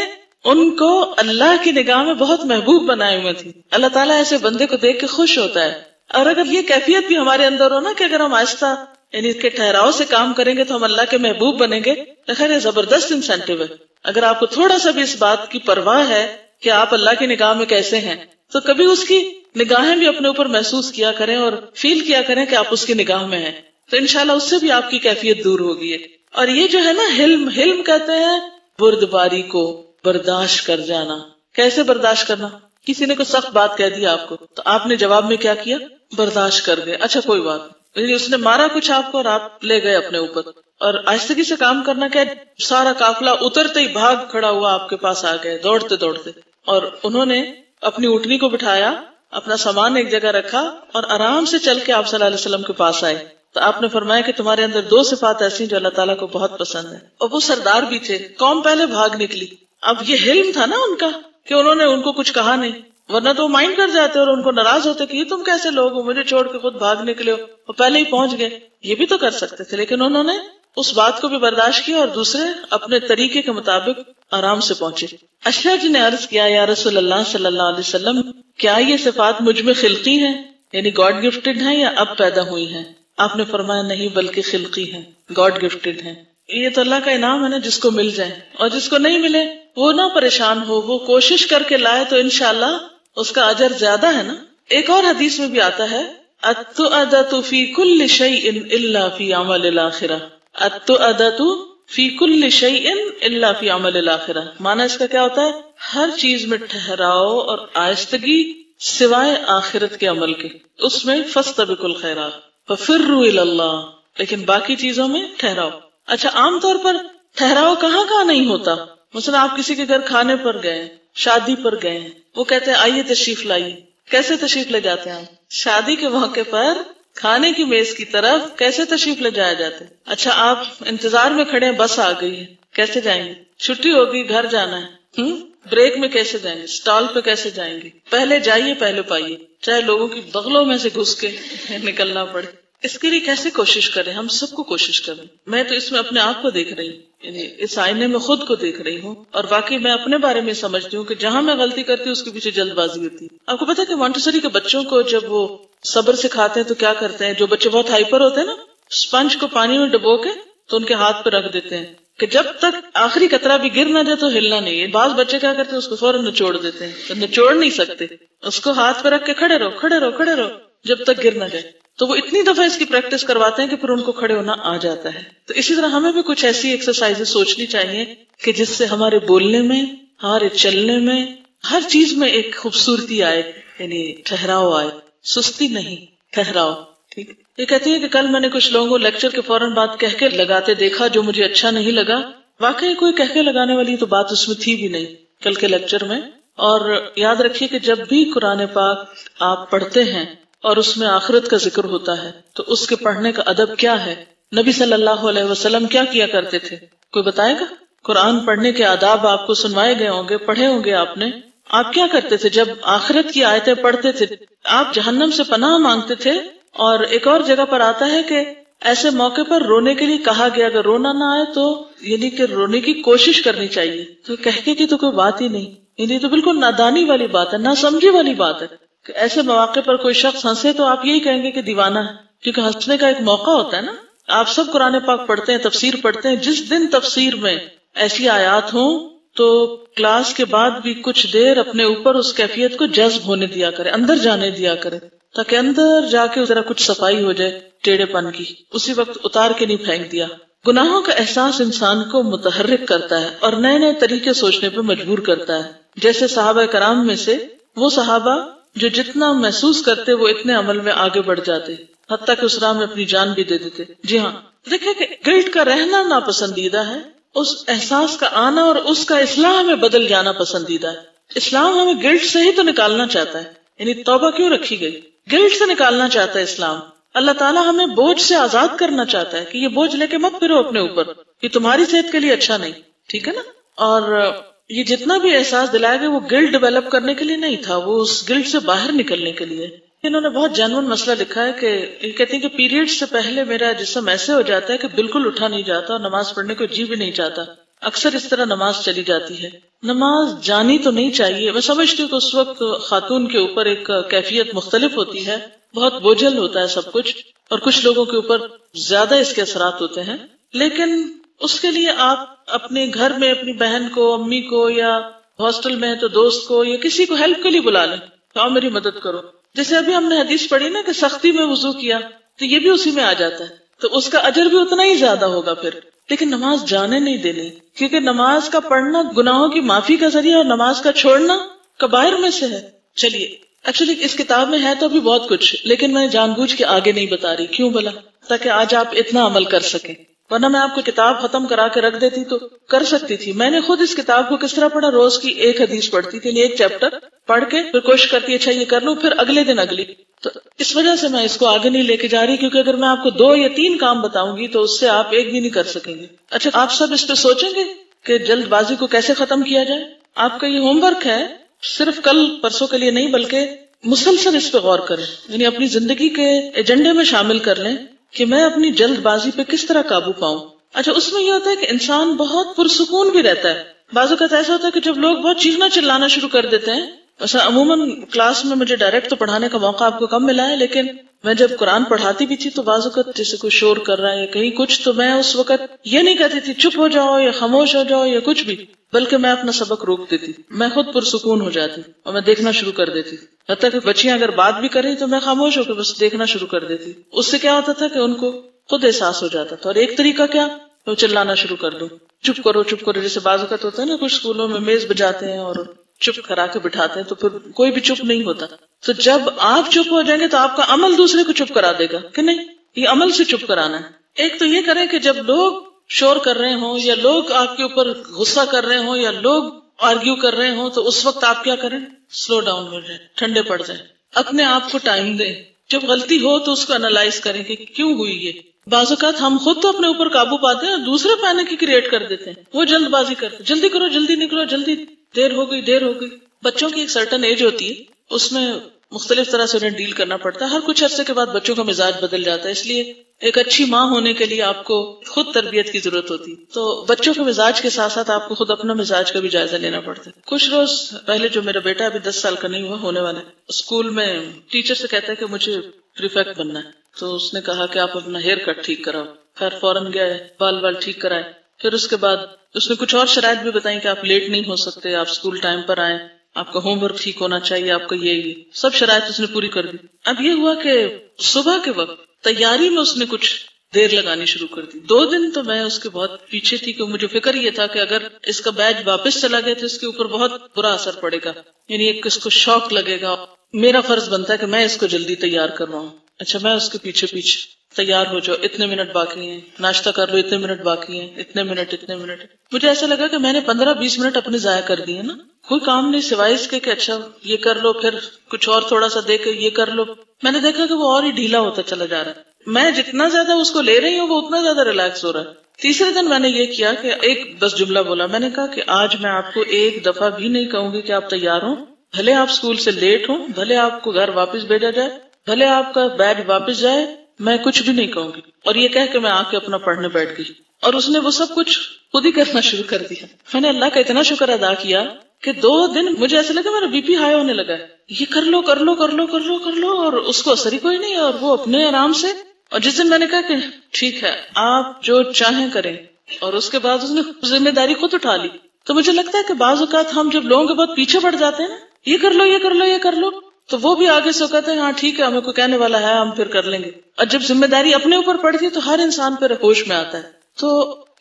ان کو اللہ کی نگاہ میں بہت محبوب بنائے ہوئے تھی. اللہ تعالیٰ ایسے بندے کو دیکھ کے خوش ہوتا ہے. اور اگر یہ کیفیت بھی ہمارے اندر ہو نا کہ اگر ہم آہستہ یعنی اس کے ٹھہراؤ سے کام کریں گے تو ہم اللہ کے محبوب بنیں گے، تو خیر یہ زبردست انسینٹیو ہے. اگر آپ کو تھوڑا سا بھی اس بات کی پرواہ ہے کہ آپ اللہ کی نگاہ میں کیسے ہیں، تو کبھی اس کی نگاہیں بھی اپنے اوپر محسوس کیا کریں اور فیل کیا کریں کہ آپ اس کی نگاہ میں ہیں، تو انشاءاللہ اس سے بھی آپ کی کیفیت دور ہوگی. اور یہ جو ہے نا حلم، حلم کہتے ہیں بردباری کو، برداشت کر جانا. کیسے برداشت کرنا، کسی نے کوئی سخت بات کہہ دی آپ کو تو آپ نے جواب میں کیا کیا، برداشت کر گئے، اچھا کوئی بات، یعنی اس نے مارا کچھ آپ کو اور آپ لے گئے اپنے اوپر. اور آہستگی سے کام کرنا کیا، سارا قافلہ اترتے ہی بھاگ کھڑا ہوا آپ کے پاس آ گئے دوڑتے دوڑتے، اور انہوں نے اپنی اونٹنی کو بٹھایا، اپنا سامان ایک جگہ رکھا اور آرام سے چل کے آپ صلی اللہ علیہ وسلم کے پاس آئے. تو آپ نے فرمایا کہ تمہارے اندر 2 صفات ایسی جو اللہ تعالیٰ کو بہت پسند ہے. اور وہ سردار بھی تھے، قوم پہلے بھاگ نکلی. اب یہ حلم تھا نا ان کا کہ انہوں نے ان کو کچھ کہا نہیں، ورنہ تو وہ مائنڈ کر جاتے اور ان کو ناراض ہوتے کہ یہ تم کیسے لوگ ہو، مجھے چھوڑ کے خود بھاگ نکلے ہو، وہ پہلے ہی پہنچ گئے. یہ بھی تو کر سکتے تھے، لیکن انہوں نے اس بات کو بھی برداشت کیا اور دوسرے اپنے طریقے کے مطابق آرام سے پہنچے. اشج نے عرض کیا، یا رسول اللہ صلی اللہ علیہ وسلم، کیا یہ صفات مجھ میں خلقی ہیں، یعنی گاڈ گفٹڈ ہیں یا اب پیدا ہوئی ہیں؟ آپ نے فرمایا نہیں، بلکہ خلقی ہیں، گاڈ گفٹڈ ہیں. یہ تو اللہ کا انعام ہے نا، جس کو مل جائے، اور جس کو نہیں ملے وہ نہ پریشان ہو، وہ کوشش کر کے لائے تو انشاءاللہ اس کا اجر زیادہ ہے نا. ایک اور حدیث میں بھی آتا ہے، التؤدۃ فی کل شیء الا فی عمل الآخرہ، التؤدۃ فی کل شیء الا فی عمل الآخرہ. معنی اس کا کیا ہوتا ہے، ہر چیز میں ٹھہراؤ اور آہستگی سوائے آخرت کے عمل کے، اس میں فاستبقوا الخیرات ففروا الی اللہ، لیکن باقی چیزوں میں ٹھہراؤ. اچھا عام طور پر ٹھہراؤ کہاں کہاں نہیں ہوتا. مثلا آپ کسی کے گھر کھانے پر گئے، شادی پر گئے، وہ کہتے ہیں آئیے تشریف لائیے. کیسے تشریف لے جاتے ہیں؟ شادی کے موقع پر کھانے کی میز کی طرف کیسے تشریف لے جایا جاتے ہیں؟ اچھا آپ انتظار میں کھڑے ہیں، بس آ گئی ہے، کیسے جائیں گے؟ چھٹی ہوگی، گھر جانا ہے، بریک میں کیسے جائیں گے؟ اسٹال پہ کیسے جائیں گے؟ پہلے جائیے پہلے پائیے، چاہے لوگوں کی بغلوں میں سے گھس کے نکلنا پڑے. اس کے لیے کیسے کوشش کریں، ہم سب کو کوشش کریں. میں تو اس میں اپنے آپ کو دیکھ رہی ہوں یعنی اس آئینے میں خود کو دیکھ رہی ہوں اور واقعی میں اپنے بارے میں سمجھتی ہوں کہ جہاں میں غلطی کرتی ہوں اس کے پیچھے جلد بازی ہوتی ہے. آپ کو پتا ہے کہ مونٹیسوری کے بچوں کو جب وہ صبر سکھاتے ہیں تو کیا کرتے ہیں؟ جو بچے بہت ہائپر ہوتے ہیں نا، اسپنج کو پانی میں ڈبو کے تو ان کے ہاتھ پہ رکھ دیتے ہیں کہ جب تک آخری قطرہ بھی گر نہ جائے تو ہلنا نہیں ہے. بعض بچے کیا کرتے ہیں؟ اس کو فوراً نچوڑ دیتے ہیں، تو نچوڑ نہیں سکتے، اس کو ہاتھ پہ رکھ کے کھڑے رہو کھڑے رہو کھڑے رہو جب تک گر نہ جائے. تو وہ اتنی دفعہ اس کی پریکٹس کرواتے ہیں کہ پھر ان کو کھڑے ہونا آ جاتا ہے. تو اسی طرح ہمیں بھی کچھ ایسی ایکسرسائز سوچنی چاہیے کہ جس سے ہمارے بولنے میں، ہمارے چلنے میں، ہر چیز میں ایک خوبصورتی آئے، یعنی ٹھہراؤ آئے، سستی نہیں، ٹھہراؤ. ٹھیک. یہ کہتی ہے کہ کل میں نے کچھ لوگوں کو لیکچر کے فوراً بعد کہہ کے لگاتے دیکھا جو مجھے اچھا نہیں لگا. واقعی کوئی کہہ کے لگانے والی تو بات اس میں تھی بھی نہیں کل کے لیکچر میں. اور یاد رکھیے کہ جب بھی قرآن پاک آپ پڑھتے ہیں اور اس میں آخرت کا ذکر ہوتا ہے تو اس کے پڑھنے کا ادب کیا ہے؟ نبی صلی اللہ علیہ وسلم کیا کیا کرتے تھے؟ کوئی بتائے گا؟ قرآن پڑھنے کے آداب آپ کو سنوائے گئے ہوں گے، پڑھے ہوں گے آپ نے. آپ کیا کرتے تھے جب آخرت کی آیتیں پڑھتے تھے؟ آپ جہنم سے پناہ مانگتے تھے. اور ایک اور جگہ پر آتا ہے کہ ایسے موقع پر رونے کے لیے کہا گیا، اگر رونا نہ آئے تو یعنی کہ رونے کی کوشش کرنی چاہیے. تو کہنے کی تو کوئی بات ہی نہیں، یعنی تو بالکل نادانی والی بات ہے، نہ سمجھی والی بات ہے کہ ایسے مواقع پر کوئی شخص ہنسے تو آپ یہی کہیں گے کہ دیوانہ ہے، کیونکہ ہنسنے کا ایک موقع ہوتا ہے نا. آپ سب قرآن پاک پڑھتے ہیں، تفسیر پڑھتے ہیں، جس دن تفسیر میں ایسی آیات ہوں تو کلاس کے بعد بھی کچھ دیر اپنے اوپر اس کیفیت کو جذب ہونے دیا کرے، اندر جانے دیا کرے، تاکہ اندر جا کے ذرا کچھ صفائی ہو جائے ٹیڑھے پن کی. اسی وقت اتار کے نہیں پھینک دیا. گناہوں کا احساس انسان کو متحرک کرتا ہے اور نئے نئے طریقے سوچنے پہ مجبور کرتا ہے. جیسے صحابہ کرام میں سے وہ صحابہ جو جتنا محسوس کرتے وہ اتنے عمل میں آگے بڑھ جاتے، حتیٰ کہ اس راہ میں اپنی جان بھی دے دیتے. جی ہاں، دیکھیں کہ گلٹ کا رہنا ناپسندیدہ ہے، اس احساس کا آنا اور اس کا اصلاح میں بدل جانا پسندیدہ ہے. اسلام ہمیں گلٹ سے ہی تو نکالنا چاہتا ہے، یعنی توبہ کیوں رکھی گئی؟ گلٹ سے نکالنا چاہتا ہے اسلام. اللہ تعالیٰ ہمیں بوجھ سے آزاد کرنا چاہتا ہے کہ یہ بوجھ لے کے مت پھرو اپنے اوپر، یہ تمہاری صحت کے لیے اچھا نہیں. ٹھیک ہے نا؟ اور یہ جتنا بھی احساس دلائے گا وہ گلٹ ڈیولپ کرنے کے لیے نہیں تھا، وہ اس گلٹ سے باہر نکلنے کے لیے. انہوں نے بہت جینوئن مسئلہ لکھا ہے کہ یہ کہتے ہیں کہ پیریڈ سے پہلے میرا جسم ایسے ہو جاتا ہے کہ بالکل اٹھا نہیں جاتا اور نماز پڑھنے کو جی بھی نہیں چاہتا. اکثر اس طرح نماز چلی جاتی ہے. نماز جانی تو نہیں چاہیے. میں سمجھتی ہوں کہ اس وقت خاتون کے اوپر ایک کیفیت مختلف ہوتی ہے، بہت بوجھل ہوتا ہے سب کچھ، اور کچھ لوگوں کے اوپر زیادہ اس کے اثرات ہوتے ہیں. لیکن اس کے لیے آپ اپنے گھر میں اپنی بہن کو، امی کو، یا ہاسٹل میں تو دوست کو یا کسی کو ہیلپ کے لیے بلا لیں، آؤ میری مدد کرو. جیسے ابھی ہم نے حدیث پڑھی نا کہ سختی میں وضو کیا، تو یہ بھی اسی میں آ جاتا ہے، تو اس کا اجر بھی اتنا ہی زیادہ ہوگا پھر. لیکن نماز جانے نہیں دینی، کیونکہ نماز کا پڑھنا گناہوں کی معافی کا ذریعہ اور نماز کا چھوڑنا کبائر میں سے ہے. چلیے، ایکچولی اس کتاب میں ہے تو بھی بہت کچھ، لیکن میں جان بوجھ کے آگے نہیں بتا رہی. کیوں بلا؟ تاکہ آج آپ اتنا عمل کر سکیں. ورنہ میں آپ کو کتاب ختم کرا کے رکھ دیتی تو کر سکتی تھی. میں نے خود اس کتاب کو کس طرح پڑھا، روز کی ایک حدیث پڑھتی تھی، ایک چیپٹر پڑھ کے پھر کوشش کرتی اچھا یہ کر لوں، پھر اگلے دن اگلی. تو اس وجہ سے میں اس کو آگے نہیں لے کے جا رہی، کیونکہ اگر میں آپ کو 2 یا 3 کام بتاؤں گی تو اس سے آپ ایک بھی نہیں کر سکیں گے. اچھا، آپ سب اس پہ سوچیں گے کہ جلد بازی کو کیسے ختم کیا جائے. آپ کا یہ ہوم ورک ہے، صرف کل پرسوں کے لیے نہیں بلکہ مسلسل اس پہ غور کریں، یعنی اپنی زندگی کے ایجنڈے میں شامل کر لیں کہ میں اپنی جلد بازی پہ کس طرح قابو پاؤں. اچھا، اس میں یہ ہوتا ہے کہ انسان بہت پرسکون بھی رہتا ہے. بعض اوقات ایسا ہوتا ہے کہ جب لوگ بہت چیخنا چلانا شروع کر دیتے ہیں، ایسا عموماً کلاس میں مجھے ڈائریکٹ تو پڑھانے کا موقع آپ کو کم ملا ہے، لیکن میں جب قرآن پڑھاتی بھی تھی تو بعض اوقات جیسے کوئی شور کر رہا ہے یا کہیں کچھ، تو میں اس وقت یہ نہیں کہتی تھی چپ ہو جاؤ یا خاموش ہو جاؤ یا کچھ بھی، بلکہ میں اپنا سبق روک دیتی. میں خود پرسکون ہو جاتی اور میں دیکھنا شروع کر دیتی. حتیٰ کہ بچیاں اگر بات بھی کر رہی تو میں خاموش ہو کے بس دیکھنا شروع کر دیتی. اس سے کیا ہوتا تھا کہ ان کو خود احساس ہو جاتا تھا. اور ایک طریقہ کیا، تو چلانا شروع کر دو، چپ کرو چپ کرو. جیسے بعض اوقات ہوتا ہے نا، کچھ اسکولوں میں میز بجاتے ہیں اور چپ کرا کے بٹھاتے ہیں تو پھر کوئی بھی چپ نہیں ہوتا. تو جب آپ چپ ہو جائیں گے تو آپ کا عمل دوسرے کو چپ کرا دے گا کہ نہیں، یہ عمل سے چپ کرانا ہے. ایک تو یہ کریں کہ جب لوگ شور کر رہے ہوں یا لوگ آپ کے اوپر غصہ کر رہے ہوں یا لوگ آرگیو کر رہے ہوں تو اس وقت آپ کیا کریں، سلو ڈاؤن ہو جائیں، ٹھنڈے پڑ جائیں، اپنے آپ کو ٹائم دیں. جب غلطی ہو تو اس کو انالائز کریں کہ کیوں ہوئی یہ. بعض اوقات ہم خود تو اپنے اوپر قابو پاتے ہیں اور دوسرے پینک کی کریٹ کر دیتے ہیں. وہ جلد بازی کرتے، جلدی کرو، جلدی نکلو، جلدی، دیر ہو گئی دیر ہو گئی. بچوں کی ایک سرٹن ایج ہوتی ہے، اس میں مختلف طرح سے انہیں ڈیل کرنا پڑتا ہے. ہر کچھ عرصے کے بعد بچوں کا مزاج بدل جاتا ہے، اس لیے ایک اچھی ماں ہونے کے لیے آپ کو خود تربیت کی ضرورت ہوتی. تو بچوں کے مزاج کے ساتھ ساتھ آپ کو خود اپنا مزاج کا بھی جائزہ لینا پڑتا ہے. کچھ روز پہلے جو میرا بیٹا ابھی 10 سال کا نہیں ہوا، ہونے والا ہے، اسکول میں ٹیچر سے کہتا ہے کہ مجھے پریفیکٹ بننا ہے. تو اس نے کہا کہ آپ اپنا ہیئر کٹ ٹھیک کراؤ. خیر فوراً گیا، بال ٹھیک کرائے. پھر اس کے بعد اس نے کچھ اور شرائط بھی بتائیں کہ آپ لیٹ نہیں ہو سکتے، آپ اسکول ٹائم پر آئیں، آپ کا ہوم ورک ٹھیک ہونا چاہیے، آپ کا یہ سب شرائط اس نے پوری کر دی. اب یہ ہوا کہ صبح کے وقت تیاری میں اس نے کچھ دیر لگانی شروع کر دی. 2 دن تو میں اس کے بہت پیچھے تھی، کہ مجھے فکر یہ تھا کہ اگر اس کا بیج واپس چلا گیا تو اس کے اوپر بہت برا اثر پڑے گا، یعنی ایک اس کو شوق لگے گا. میرا فرض بنتا ہے کہ میں اس کو جلدی تیار کر رہا ہوں. اچھا میں اس کے پیچھے تیار ہو جاؤ، اتنے منٹ باقی ہیں، ناشتہ کر لو، اتنے منٹ باقی ہیں، اتنے منٹ. مجھے ایسا لگا کہ میں نے 15-20 منٹ اپنے ضائع کر دیے نا. کوئی کام نہیں سوائے اس کے کہ اچھا یہ کر لو، پھر کچھ اور تھوڑا سا دے کے یہ کر لو. میں نے دیکھا کہ وہ اور ہی ڈھیلا ہوتا چلا جا رہا ہے. میں جتنا زیادہ اس کو لے رہی ہوں وہ اتنا زیادہ ریلیکس ہو رہا ہے. تیسرے دن میں نے یہ کیا کہ ایک بس جملہ بولا. میں نے کہا کہ آج میں آپ کو ایک دفعہ بھی نہیں کہوں گی کہ آپ تیار ہوں، بھلے آپ اسکول سے لیٹ ہوں، بھلے آپ کو گھر واپس بھیجا جائے، بھلے آپ کا بیگ واپس جائے، میں کچھ بھی نہیں کہوں گی. اور یہ کہہ کے میں آ کے اپنا پڑھنے بیٹھ گئی. اور اس نے وہ سب کچھ خود ہی کرنا شروع کر دیا. میں نے اللہ کا اتنا شکر ادا کیا کہ 2 دن مجھے ایسا لگا میرا بی پی ہائی ہونے لگا ہے. یہ کر لو کر لو کر لو کر لو کر لو، اور اس کو اثر ہی کوئی نہیں، اور وہ اپنے آرام سے. اور جس دن میں نے کہا کہ ٹھیک ہے آپ جو چاہیں کریں، اور اس کے بعد اس نے ذمہ داری خود اٹھا لی. تو مجھے لگتا ہے کہ بعض اوقات ہم جب لوگوں کے بہت پیچھے پڑ جاتے ہیں نا، یہ کر لو یہ کر لو یہ کر لو، تو وہ بھی آگے سے کہتے ہیں ہاں ٹھیک ہے ہمیں کوئی کہنے والا ہے ہم پھر کر لیں گے. اور جب ذمہ داری اپنے اوپر پڑتی ہے تو ہر انسان پھر ہوش میں آتا ہے. تو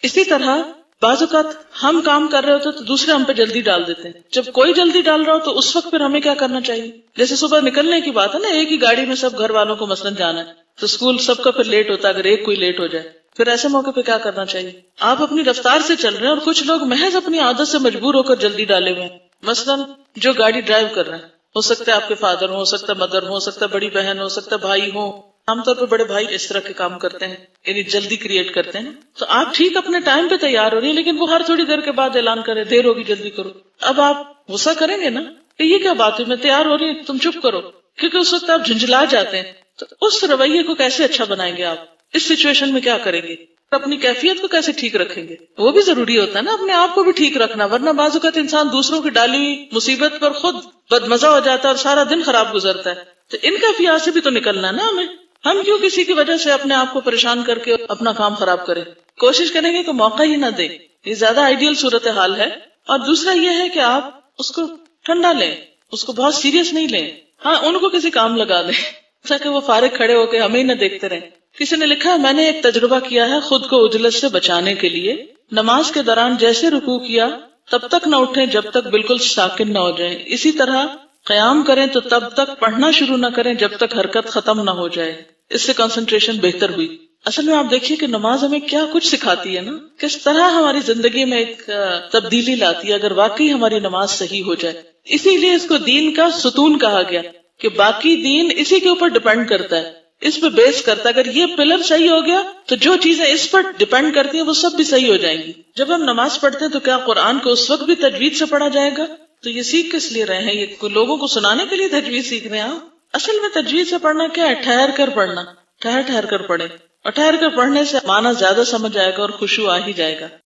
اسی طرح بعض اوقات ہم کام کر رہے ہوتے تو دوسرے ہم پہ جلدی ڈال دیتے ہیں. جب کوئی جلدی ڈال رہا ہو تو اس وقت پھر ہمیں کیا کرنا چاہیے؟ جیسے صبح نکلنے کی بات ہے نا، ایک ہی گاڑی میں سب گھر والوں کو مثلاً جانا ہے، تو اسکول سب کا پھر لیٹ ہوتا ہے اگر ایک کوئی لیٹ ہو جائے. پھر ایسے موقع پہ کیا کرنا چاہیے؟ آپ اپنی رفتار سے چل رہے ہیں اور کچھ لوگ محض اپنی عادت سے مجبور ہو کر جلدی ڈالے ہوئے ہیں. مثلاً جو گاڑی ڈرائیو کر رہے ہیں، ہو سکتا ہے آپ کے فادر ہو سکتا ہے مدر ہو سکتا ہے بڑی بہن ہو سکتا ہے بھائی ہو. عام طور پہ بڑے بھائی اس طرح کے کام کرتے ہیں، یعنی جلدی کریٹ کرتے ہیں. تو آپ ٹھیک اپنے ٹائم پہ تیار ہو رہی ہیں، لیکن وہ ہر تھوڑی دیر کے بعد اعلان کرے دیر ہوگی جلدی کرو. اب آپ غصہ کریں گے نا کہ یہ کیا بات ہے، میں تیار ہو رہی ہوں تم چپ کرو، کیونکہ اس وقت آپ جھنجھلا جاتے ہیں. تو اس رویے کو کیسے اچھا بنائیں گے؟ آپ اس سچویشن میں کیا کریں گے؟ اپنی کیفیت کو کیسے ٹھیک رکھیں گے؟ وہ بھی ضروری ہوتا ہے نا اپنے آپ کو بھی ٹھیک رکھنا، ورنہ بعض اوقات انسان دوسروں کی ڈالی ہوئی مصیبت پر خود بدمزہ ہو جاتا ہے اور سارا دن خراب گزرتا ہے. تو ان کیفیات سے بھی تو نکلنا نا ہمیں. ہم کیوں کسی کی وجہ سے اپنے آپ کو پریشان کر کے اپنا کام خراب کریں؟ کوشش کریں گے کہ موقع ہی نہ دیں. یہ زیادہ آئیڈیل صورتحال ہے. اور دوسرا یہ ہے کہ آپ اس کو ٹھنڈا لیں، اس کو بہت سیریس نہیں لیں. ہاں ان کو کسی کام لگا دیں تاکہ وہ فارغ کھڑے ہو کے ہمیں ہی نہ دیکھتے رہیں. کسی نے لکھا ہے میں نے ایک تجربہ کیا ہے خود کو عجلت سے بچانے کے لیے. نماز کے دوران جیسے رکوع کیا تب تک نہ اٹھیں جب تک بالکل ساکن نہ ہو جائیں. اسی طرح قیام کریں تو تب تک پڑھنا شروع نہ کریں جب تک حرکت ختم نہ ہو جائے. اس سے کنسنٹریشن بہتر ہوئی. اصل میں آپ دیکھیے کہ نماز ہمیں کیا کچھ سکھاتی ہے نا، کس طرح ہماری زندگی میں ایک تبدیلی لاتی ہے اگر واقعی ہماری نماز صحیح ہو جائے. اسی لیے اس کو دین کا ستون کہا گیا کہ باقی دین اسی کے اوپر ڈپینڈ کرتا ہے، اس پہ بیس کرتا ہے. اگر یہ پلر صحیح ہو گیا تو جو چیزیں اس پر ڈپینڈ کرتی ہیں وہ سب بھی صحیح ہو جائیں گی. جب ہم نماز پڑھتے ہیں تو کیا قرآن کو اس وقت بھی تجوید سے پڑھا جائے گا؟ تو یہ سیکھ کس لیے رہے ہیں؟ یہ لوگوں کو سنانے کے لیے تجوید سیکھ رہے ہیں. اصل میں تجوید سے پڑھنا کیا ہے؟ ٹھہر کر پڑھنا، ٹھہر کر پڑھیں، اور ٹھہر کر پڑھنے سے معنی زیادہ سمجھ آئے گا اور خشوع آ ہی جائے گا.